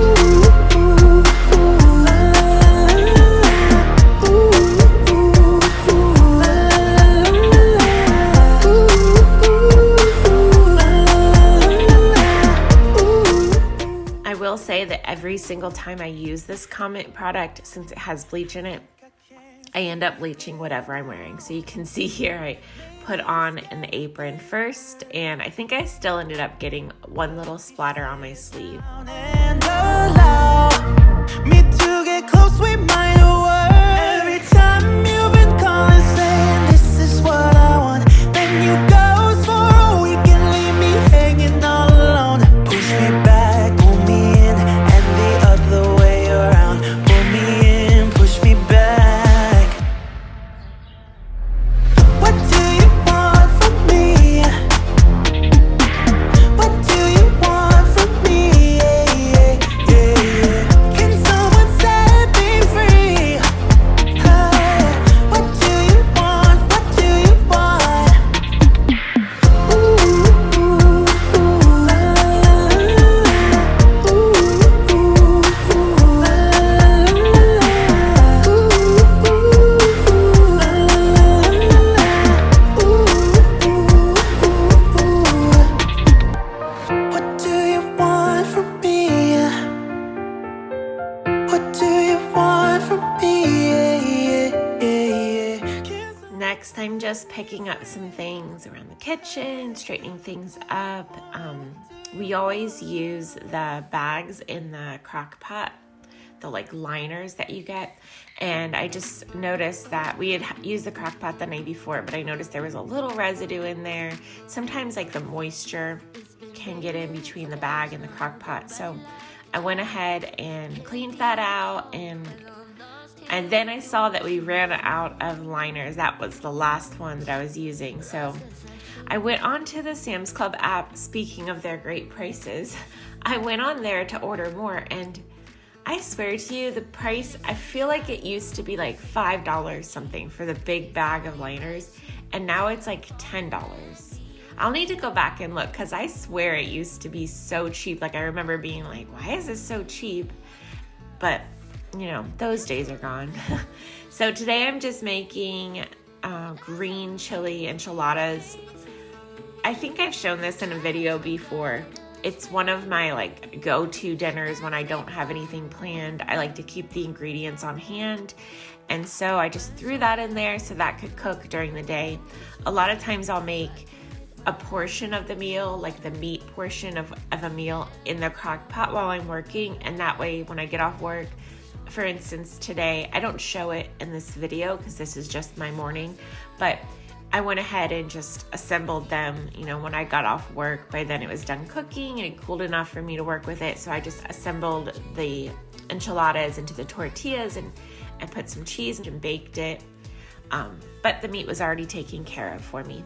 ooh, ooh, la, la, ooh, ooh, ooh, la, la, ooh. I will say that every single time I use this Comet product, since it has bleach in it, I end up bleaching whatever I'm wearing. So you can see here, I put on an apron first, and I think I still ended up getting one little splatter on my sleeve. And allow me to get close with my word. Every time you've been calling, saying this is what I want, then you go for a week and leave me hanging all alone. Push me back, pull me in, and the other way around. Pull me in, push me back. What do you want from me? Next, I'm just picking up some things around the kitchen, straightening things up. We always use the bags in the crock pot, the like liners that you get. And I just noticed that we had used the crock pot the night before, but I noticed there was a little residue in there. Sometimes like the moisture can get in between the bag and the crock pot. So I went ahead and cleaned that out, and then I saw that we ran out of liners. That was the last one that I was using. So I went onto the Sam's Club app. Speaking of their great prices, I went on there to order more, and I swear to you, the price, I feel like it used to be like $5 something for the big bag of liners, and now it's like $10. I'll need to go back and look, because I swear it used to be so cheap. Like I remember being like, why is this so cheap? But you know, those days are gone. So today I'm just making green chili enchiladas. I think I've shown this in a video before. It's one of my like go-to dinners when I don't have anything planned. I like to keep the ingredients on hand. And so I just threw that in there so that could cook during the day. A lot of times I'll make a portion of the meal, like the meat portion of a meal, in the crock pot while I'm working. And that way when I get off work, for instance, today, I don't show it in this video because this is just my morning, but I went ahead and just assembled them, you know, when I got off work. By then it was done cooking and it cooled enough for me to work with it. So I just assembled the enchiladas into the tortillas, and I put some cheese and baked it. But the meat was already taken care of for me.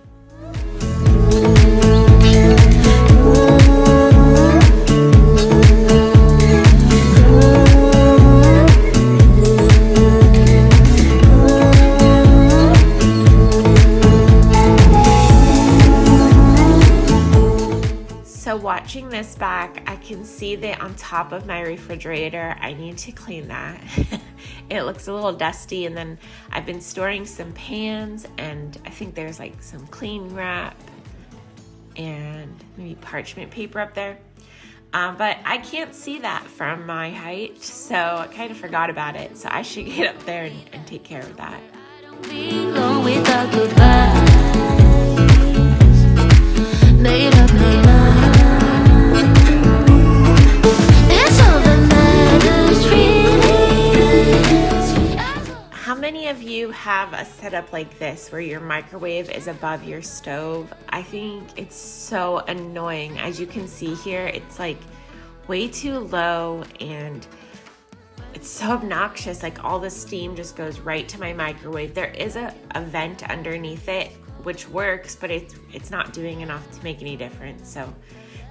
So watching this back, I can see that on top of my refrigerator, I need to clean that. It looks a little dusty, and then I've been storing some pans, and I think there's like some cling wrap and maybe parchment paper up there. But I can't see that from my height, so I kind of forgot about it. So I should get up there and take care of that. Belong without goodbye. Made up my mind. It's all that matters, really. How many of you have a setup like this where your microwave is above your stove? I think it's so annoying. As you can see here, it's like way too low, and it's so obnoxious. Like all the steam just goes right to my microwave. There is a vent underneath it, which works, but it's not doing enough to make any difference. So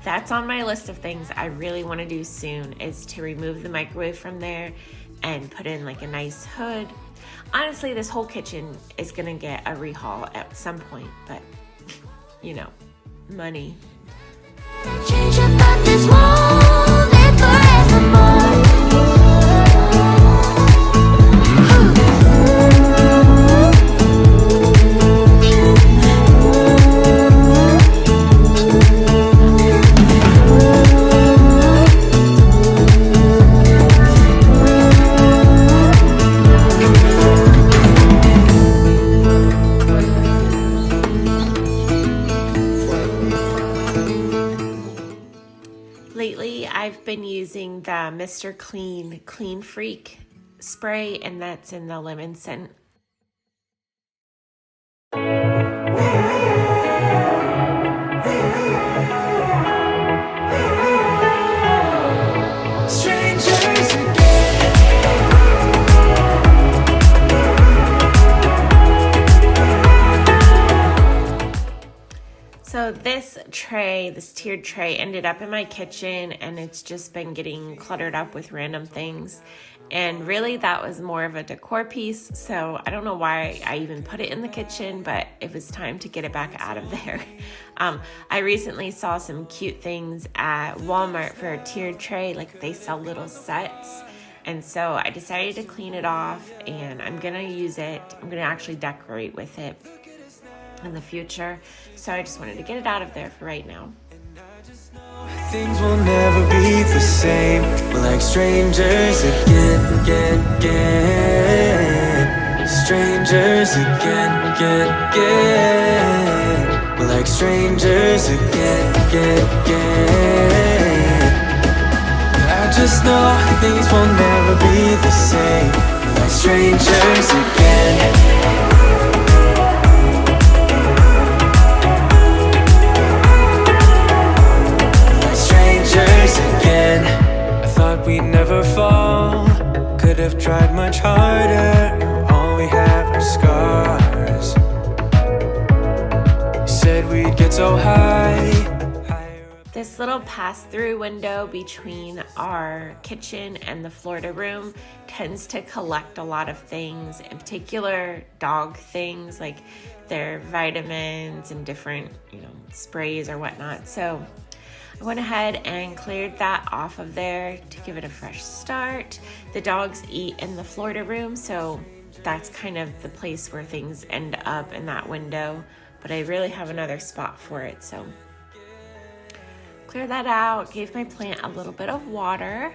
that's on my list of things I really want to do soon, is to remove the microwave from there and put in like a nice hood. Honestly, this whole kitchen is gonna get a rehaul at some point, but you know, money. Change about this moment forevermore. Lately, I've been using the Mr. Clean Clean Freak spray, and that's in the lemon scent. Strangers again. So this tray, this tiered tray, ended up in my kitchen, and it's just been getting cluttered up with random things. And really that was more of a decor piece, so I don't know why I even put it in the kitchen, but it was time to get it back out of there. I recently saw some cute things at Walmart for a tiered tray, like they sell little sets. And so I decided to clean it off, and I'm gonna use it. I'm gonna actually decorate with it in the future. So I just wanted to get it out of there for right now. And I just know Things will never be the same. We're like strangers again. Strangers again. We're like strangers again. I just know things will never be the same. We're like strangers again. Again, I thought we'd never fall. Could have tried much harder. Now all we have are scars. You said we'd get so high. This little pass-through window between our kitchen and the Florida room tends to collect a lot of things, in particular dog things like their vitamins and different, sprays or whatnot. So I went ahead and cleared that off of there to give it a fresh start. The dogs eat in the Florida room, so that's kind of the place where things end up in that window, but I really have another spot for it, so clear that out, gave my plant a little bit of water,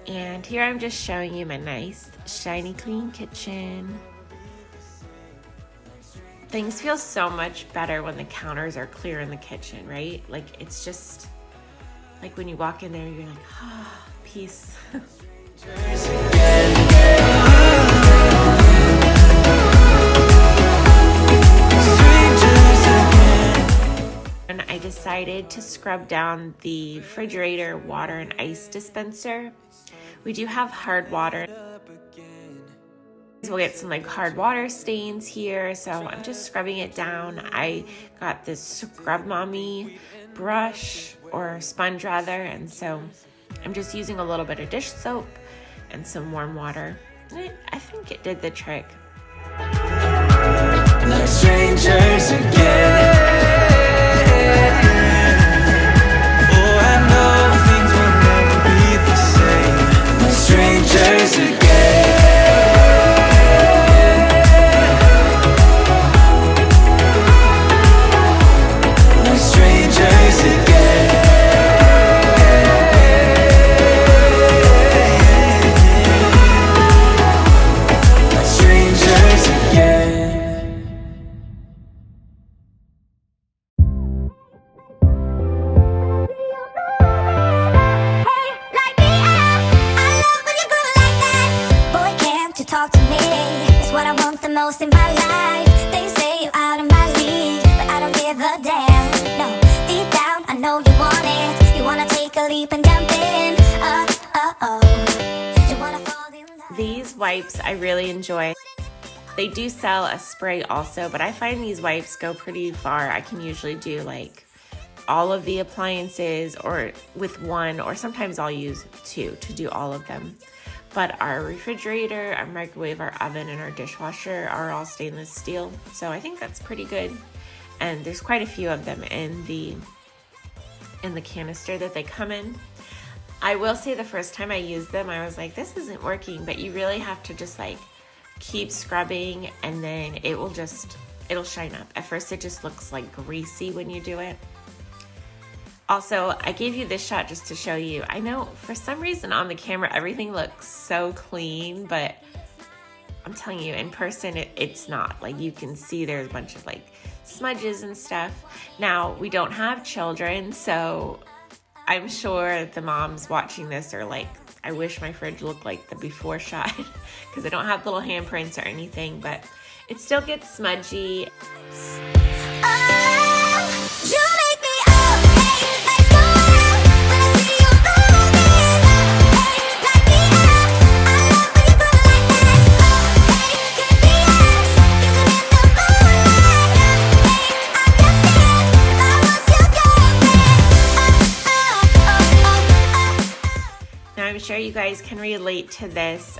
and here I'm just showing you my nice, shiny, clean kitchen. Things feel so much better when the counters are clear in the kitchen, right? Like, it's just like when you walk in there, you're like, ah, oh, peace. And I decided to scrub down the refrigerator water and ice dispenser. We do have hard water. We'll get some hard water stains here, so I'm just scrubbing it down. I got this Scrub Mommy brush, or sponge rather, and so I'm just using a little bit of dish soap and some warm water. I think it did the trick. Like strangers again. Oh, I know things will never be the same. Like strangers again. Talk to me, it's what I want the most in my life. They say you're out of my league, but I don't give a damn. No, deep down, I know you want it. You wanna take a leap and jump in. You wanna fall in love. These wipes I really enjoy. They do sell a spray also, but I find these wipes go pretty far. I can usually do all of the appliances, or with one, or sometimes I'll use two to do all of them. But our refrigerator, our microwave, our oven, and our dishwasher are all stainless steel. So I think that's pretty good. And there's quite a few of them in the canister that they come in. I will say the first time I used them, I was like, this isn't working, but you really have to just keep scrubbing, and then it'll shine up. At first it just looks greasy when you do it. Also, I gave you this shot just to show you. I know for some reason on the camera, everything looks so clean, but I'm telling you, in person, it's not. You can see there's a bunch of smudges and stuff. Now, we don't have children, so I'm sure the moms watching this are I wish my fridge looked like the before shot, because I don't have little handprints or anything, but it still gets smudgy. I'm sure you guys can relate to this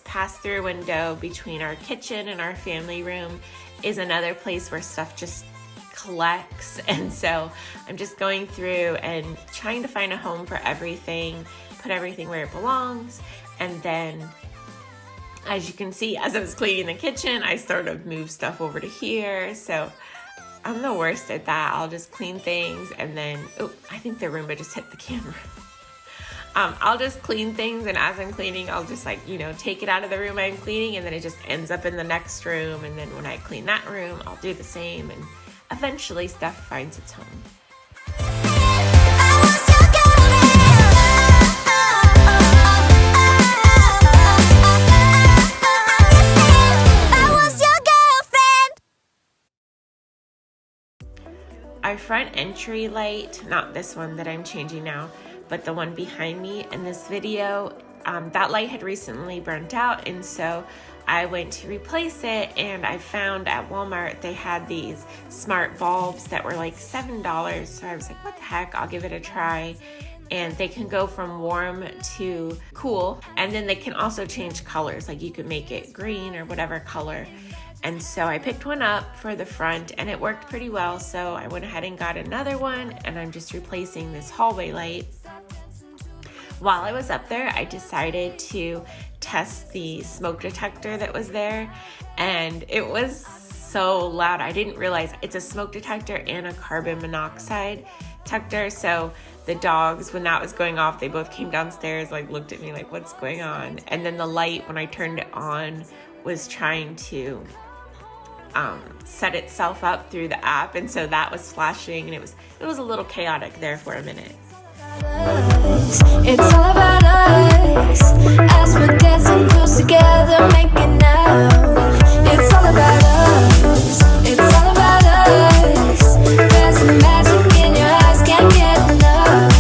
pass-through window between our kitchen and our family room is another place where stuff just collects, and so I'm just going through and trying to find a home for everything, put everything where it belongs, and then as you can see, as I was cleaning the kitchen, I sort of moved stuff over to here, so I'm the worst at that. I'll just clean things and then, oh, I think the Roomba just hit the camera. I'll just clean things, and as I'm cleaning, I'll just like, you know, take it out of the room I'm cleaning, and then it just ends up in the next room. And then when I clean that room, I'll do the same, and eventually stuff finds its home. Our front entry light, not this one that I'm changing now, but the one behind me in this video, that light had recently burnt out, and so I went to replace it, and I found at Walmart they had these smart bulbs that were like $7, so I was like, what the heck, I'll give it a try. And they can go from warm to cool, and then they can also change colors, like you can make it green or whatever color. And so I picked one up for the front, and it worked pretty well, so I went ahead and got another one, and I'm just replacing this hallway light. While I was up there, I decided to test the smoke detector that was there, and it was so loud. I didn't realize it's a smoke detector and a carbon monoxide detector, so the dogs, when that was going off, they both came downstairs, like looked at me like, what's going on? And then the light, when I turned it on, was trying to set itself up through the app, and so that was flashing, and it was a little chaotic there for a minute. It's all about us as we're dancing close together, making out. It's all about us. It's all about us. There's some magic in your eyes, can't get enough.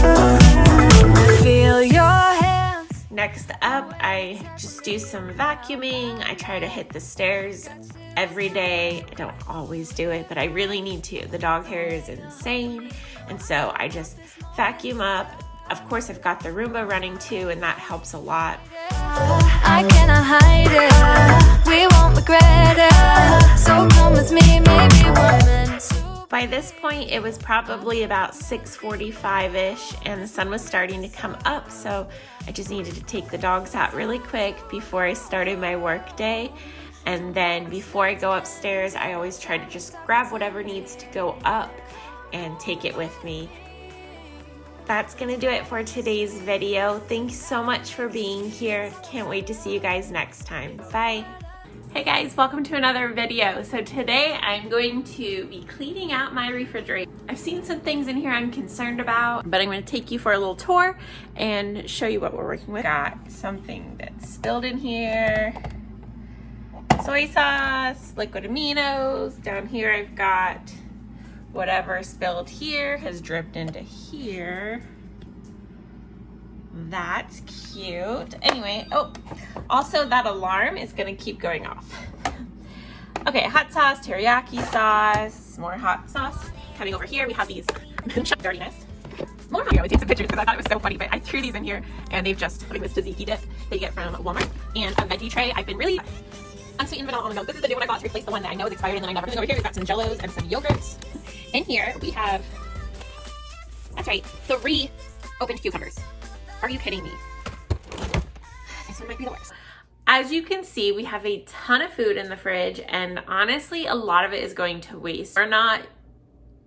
Feel your hands. Next up, I just do some vacuuming. I try to hit the stairs every day. I don't always do it, but I really need to. The dog hair is insane, and so I just vacuum up. Of course, I've got the Roomba running too, and that helps a lot. I cannot hide it. We won't regret it. So come with me, maybe we're meant to. By this point, it was probably about 6:45-ish, and the sun was starting to come up, so I just needed to take the dogs out really quick before I started my work day. And then before I go upstairs, I always try to just grab whatever needs to go up and take it with me. That's gonna do it for today's video. Thanks so much for being here. Can't wait to see you guys next time. Bye. Hey guys, welcome to another video. So today I'm going to be cleaning out my refrigerator. I've seen some things in here I'm concerned about, but I'm gonna take you for a little tour and show you what we're working with. Got something that's spilled in here. Soy sauce, liquid aminos. Down here I've got whatever spilled here has dripped into here. That's cute. Anyway, oh, also that alarm is gonna keep going off. Okay, hot sauce, teriyaki sauce, more hot sauce. Coming over here, we have these dirtiness. More hot. I would take some pictures because I thought it was so funny, but I threw these in here and they've just, this tzatziki dip that you get from Walmart, and a veggie tray. I've been really unsweetened vanilla almond milk. This is the new one I got to replace the one that I know is expired, and then I never. Over here we've got some jellos and some yogurts. In here we have, that's right, 3 opened cucumbers. Are you kidding me? This one might be the worst. As you can see, we have a ton of food in the fridge, and honestly, a lot of it is going to waste. We're not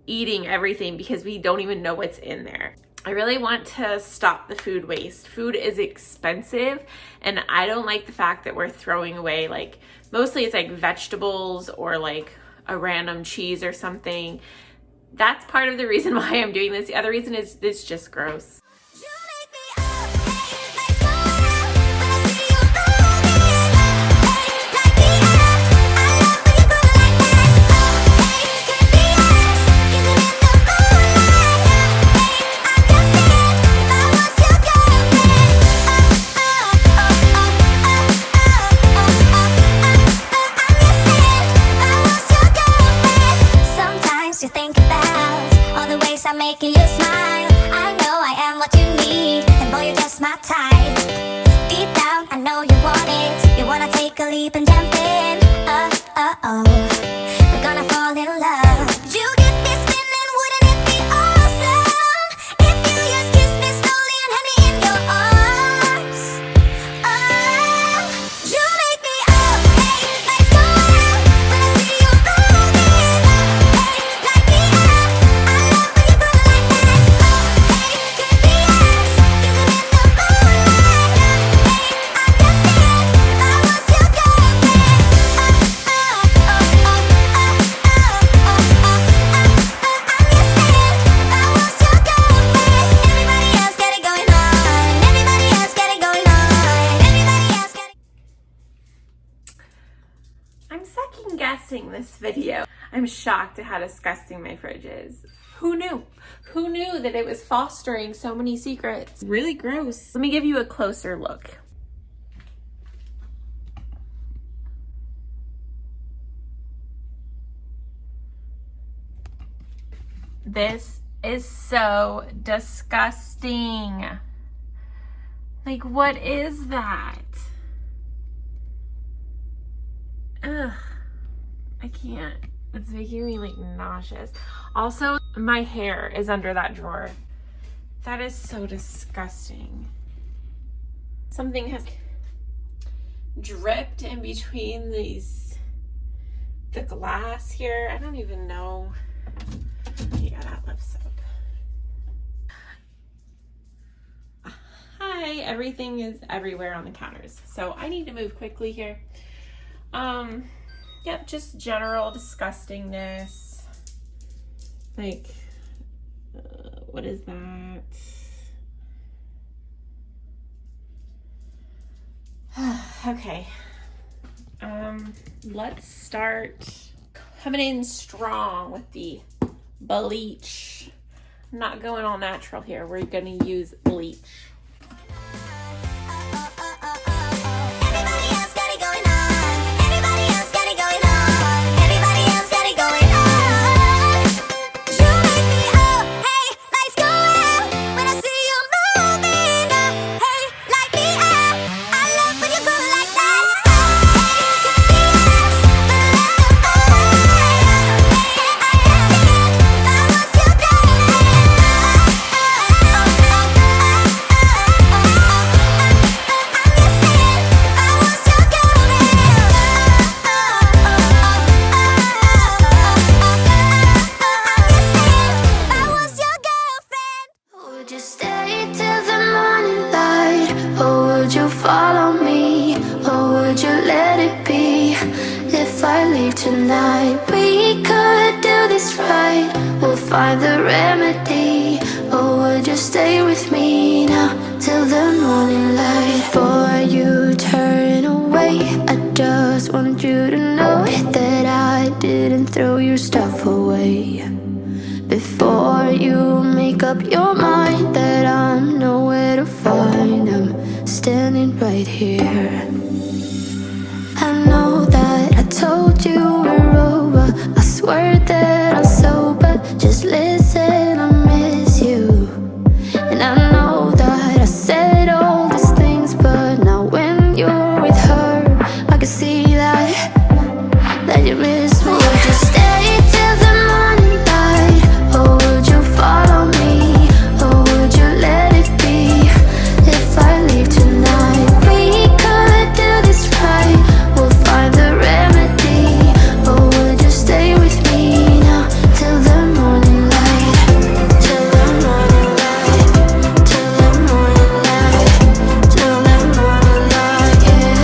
eating everything because we don't even know what's in there. I really want to stop the food waste. Food is expensive, and I don't like the fact that we're throwing away, like, mostly it's like vegetables or like a random cheese or something. That's part of the reason why I'm doing this. The other reason is it's just gross. I'm making you smile. I know I am what you need, and boy, you're just my type. Deep down, I know you want it. You wanna take a leap and jump in. We're gonna fall in love. You get me spinning, wouldn't it be awesome if you just kiss me slowly and had me in your arms? You make me up, hey, let's go out. When I see you rolling up, hey, like guessing this video. I'm shocked at how disgusting my fridge is. Who knew? Who knew that it was fostering so many secrets? Really gross. Let me give you a closer look. This is so disgusting. Like, what is that? Ugh, I can't. It's making me like nauseous. Also, my hair is under that drawer. That is so disgusting. Something has dripped in between the glass here. I don't even know. Yeah, that lip soap. Hi, everything is everywhere on the counters. So I need to move quickly here. Yep, just general disgustingness. Like, what is that? Okay. Let's start coming in strong with the bleach. I'm not going all natural here. We're gonna use bleach. Tonight we could do this right. We'll find the remedy. Or would you stay with me now till the morning light? Before you turn away, I just want you to know that I didn't throw your stuff away. Before you make up your mind that I'm nowhere to find, I'm standing right here. I know that I told you we're over. I swear that I'm sober. Just listen, I miss you. And I know that I said all these things, but now when you're with her, I can see that you miss me. Would you stay till the morning light? Or would you follow me? Or would you let it be? If I leave tonight, we could do this right. We'll find the remedy. Or would you stay with me now till the morning light? Till the morning light. Till the morning light. Till the morning light, yeah.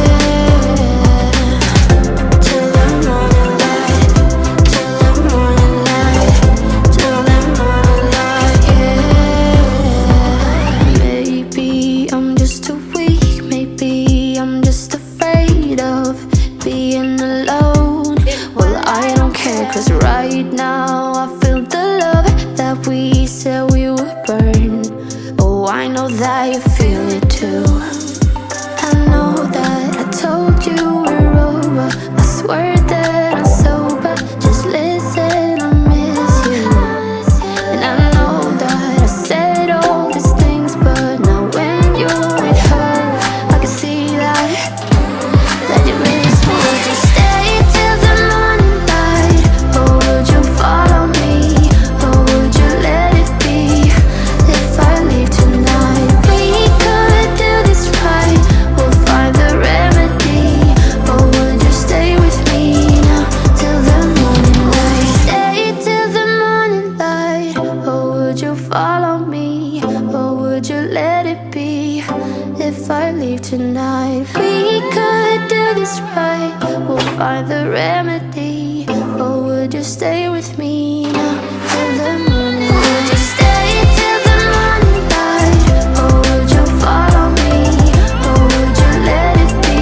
Till the morning light. Till the morning light. Till the morning light, yeah. Maybe I'm just too weak. Maybe I'm just afraid of being alone. Well, I don't care, 'cause right now I feel the love that we said we would burn. Oh, I know that you feel it too. I know that I told you we're over. I swear that I'm sober. Just listen, I miss you. And I know that I said all these things, but now when you're with her, I can see that you miss me. Would you stay till the morning light? Or would you follow me? Or would you let it be? If I leave tonight, we could do this right. We'll find the remedy. Or would you stay with me now till the morning light? Stay till the morning light. Or would you follow me? Or would you let it be? If I leave tonight, we could do this right. We'll find the remedy. Or would you stay with me now till the morning light? Would you stay till the morning light? Or would you follow me? Or would you let it be?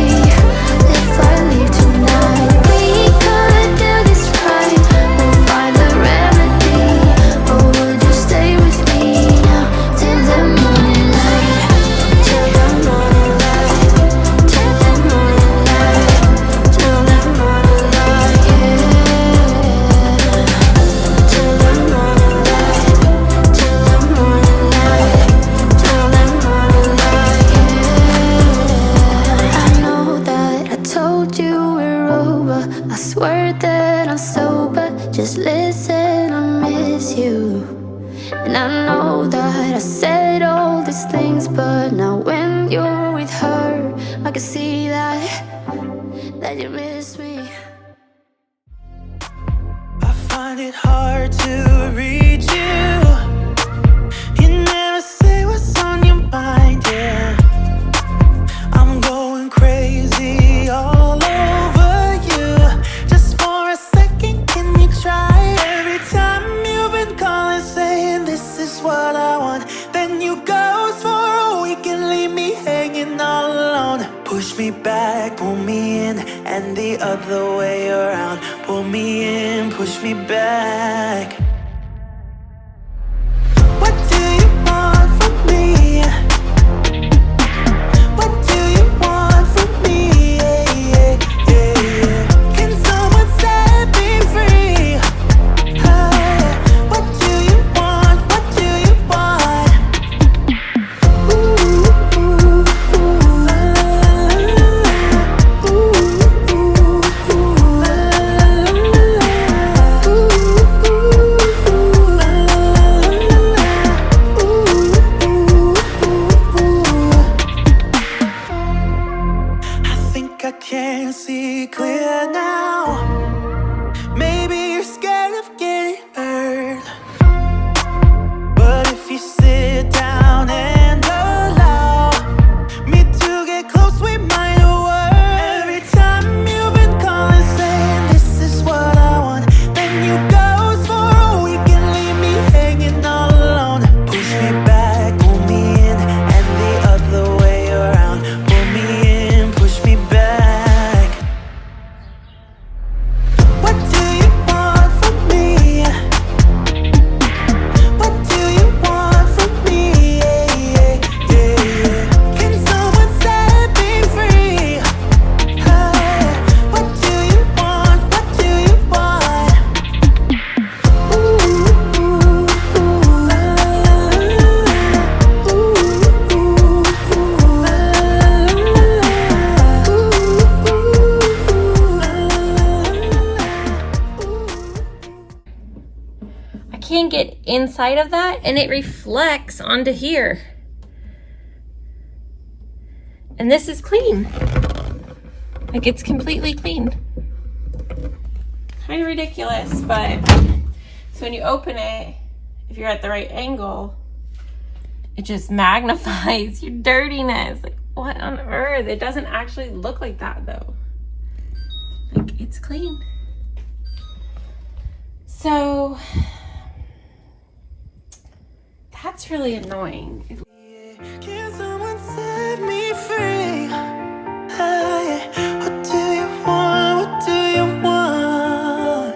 If I leave tonight, we could said all these things, but now when you're with her, I can see that you miss me. I find it hard to reach you. You never say what's on your mind, yeah. I'm going crazy all over you. Just for a second, can you try? Every time you've been calling, saying this is what I want, then you ghost for a week and leave me hanging all alone. Push me back, pull me in, and the other way around. Pull me in, push me back. What do you want from me? What do you want from me? Yeah, yeah, yeah, yeah. Can someone set me free? What do you want? What do you want? Ooh, ooh, ooh, la, la, la, la. Ooh, ooh, ooh, la, la, la, la. Ooh, ooh, la, la, la, la. I think I can see clear now. Maybe you're scared of getting hurt, but if you sit down and allow me to get close, we might work. Every time you've been calling, saying this is what I want, then you ghost for a week and leave me hanging all alone. Push me back, pull me in, and the other way around. Pull me in, push me back. What do you want from me? What do you want from me? Yeah, yeah, yeah, yeah. Can someone set me free? What do you want? What do you want? Ooh, ooh, ooh, la, la, la, la. Ooh, ooh, ooh, la, la, la, la. Ooh, ooh, la, la, la, la. I can't get inside of that and it reflects onto here. And this is clean. Like it's completely clean. Kind of ridiculous, but so when you open it, if you're at the right angle, it just magnifies your dirtiness. Like what on earth? It doesn't actually look like that though. Like it's clean. So that's really annoying. Can someone set me free? What do you want? What do you want?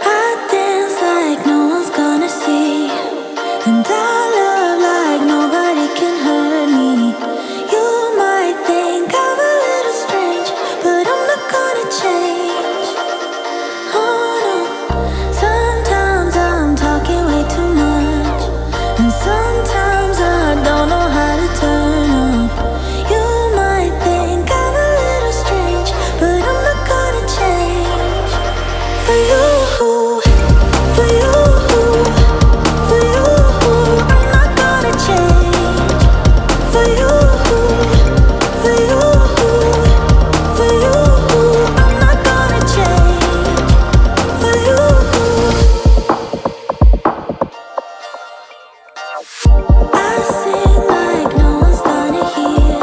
I dance like no one's gonna see, and I love like nobody can hurt me. You might think I'm a little strange, but I'm not gonna change. Oh no, sometimes I'm talking way too much, and sometimes I don't know how to turn up. You might think I'm a little strange, but I'm not gonna change. For you, for you, for you, I'm not gonna change. For you, for you, for you, I'm not gonna change. For you, I sing like no one's gonna hear,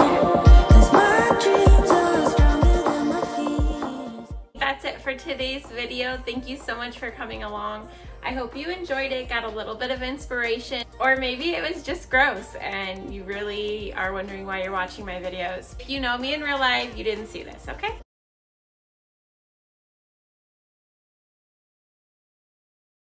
'cause my dreams are stronger than my fears. That's it for today's video. Thank you so much for coming along. I hope you enjoyed it, got a little bit of inspiration, or maybe it was just gross and you really are wondering why you're watching my videos. If you know me in real life, you didn't see this, okay?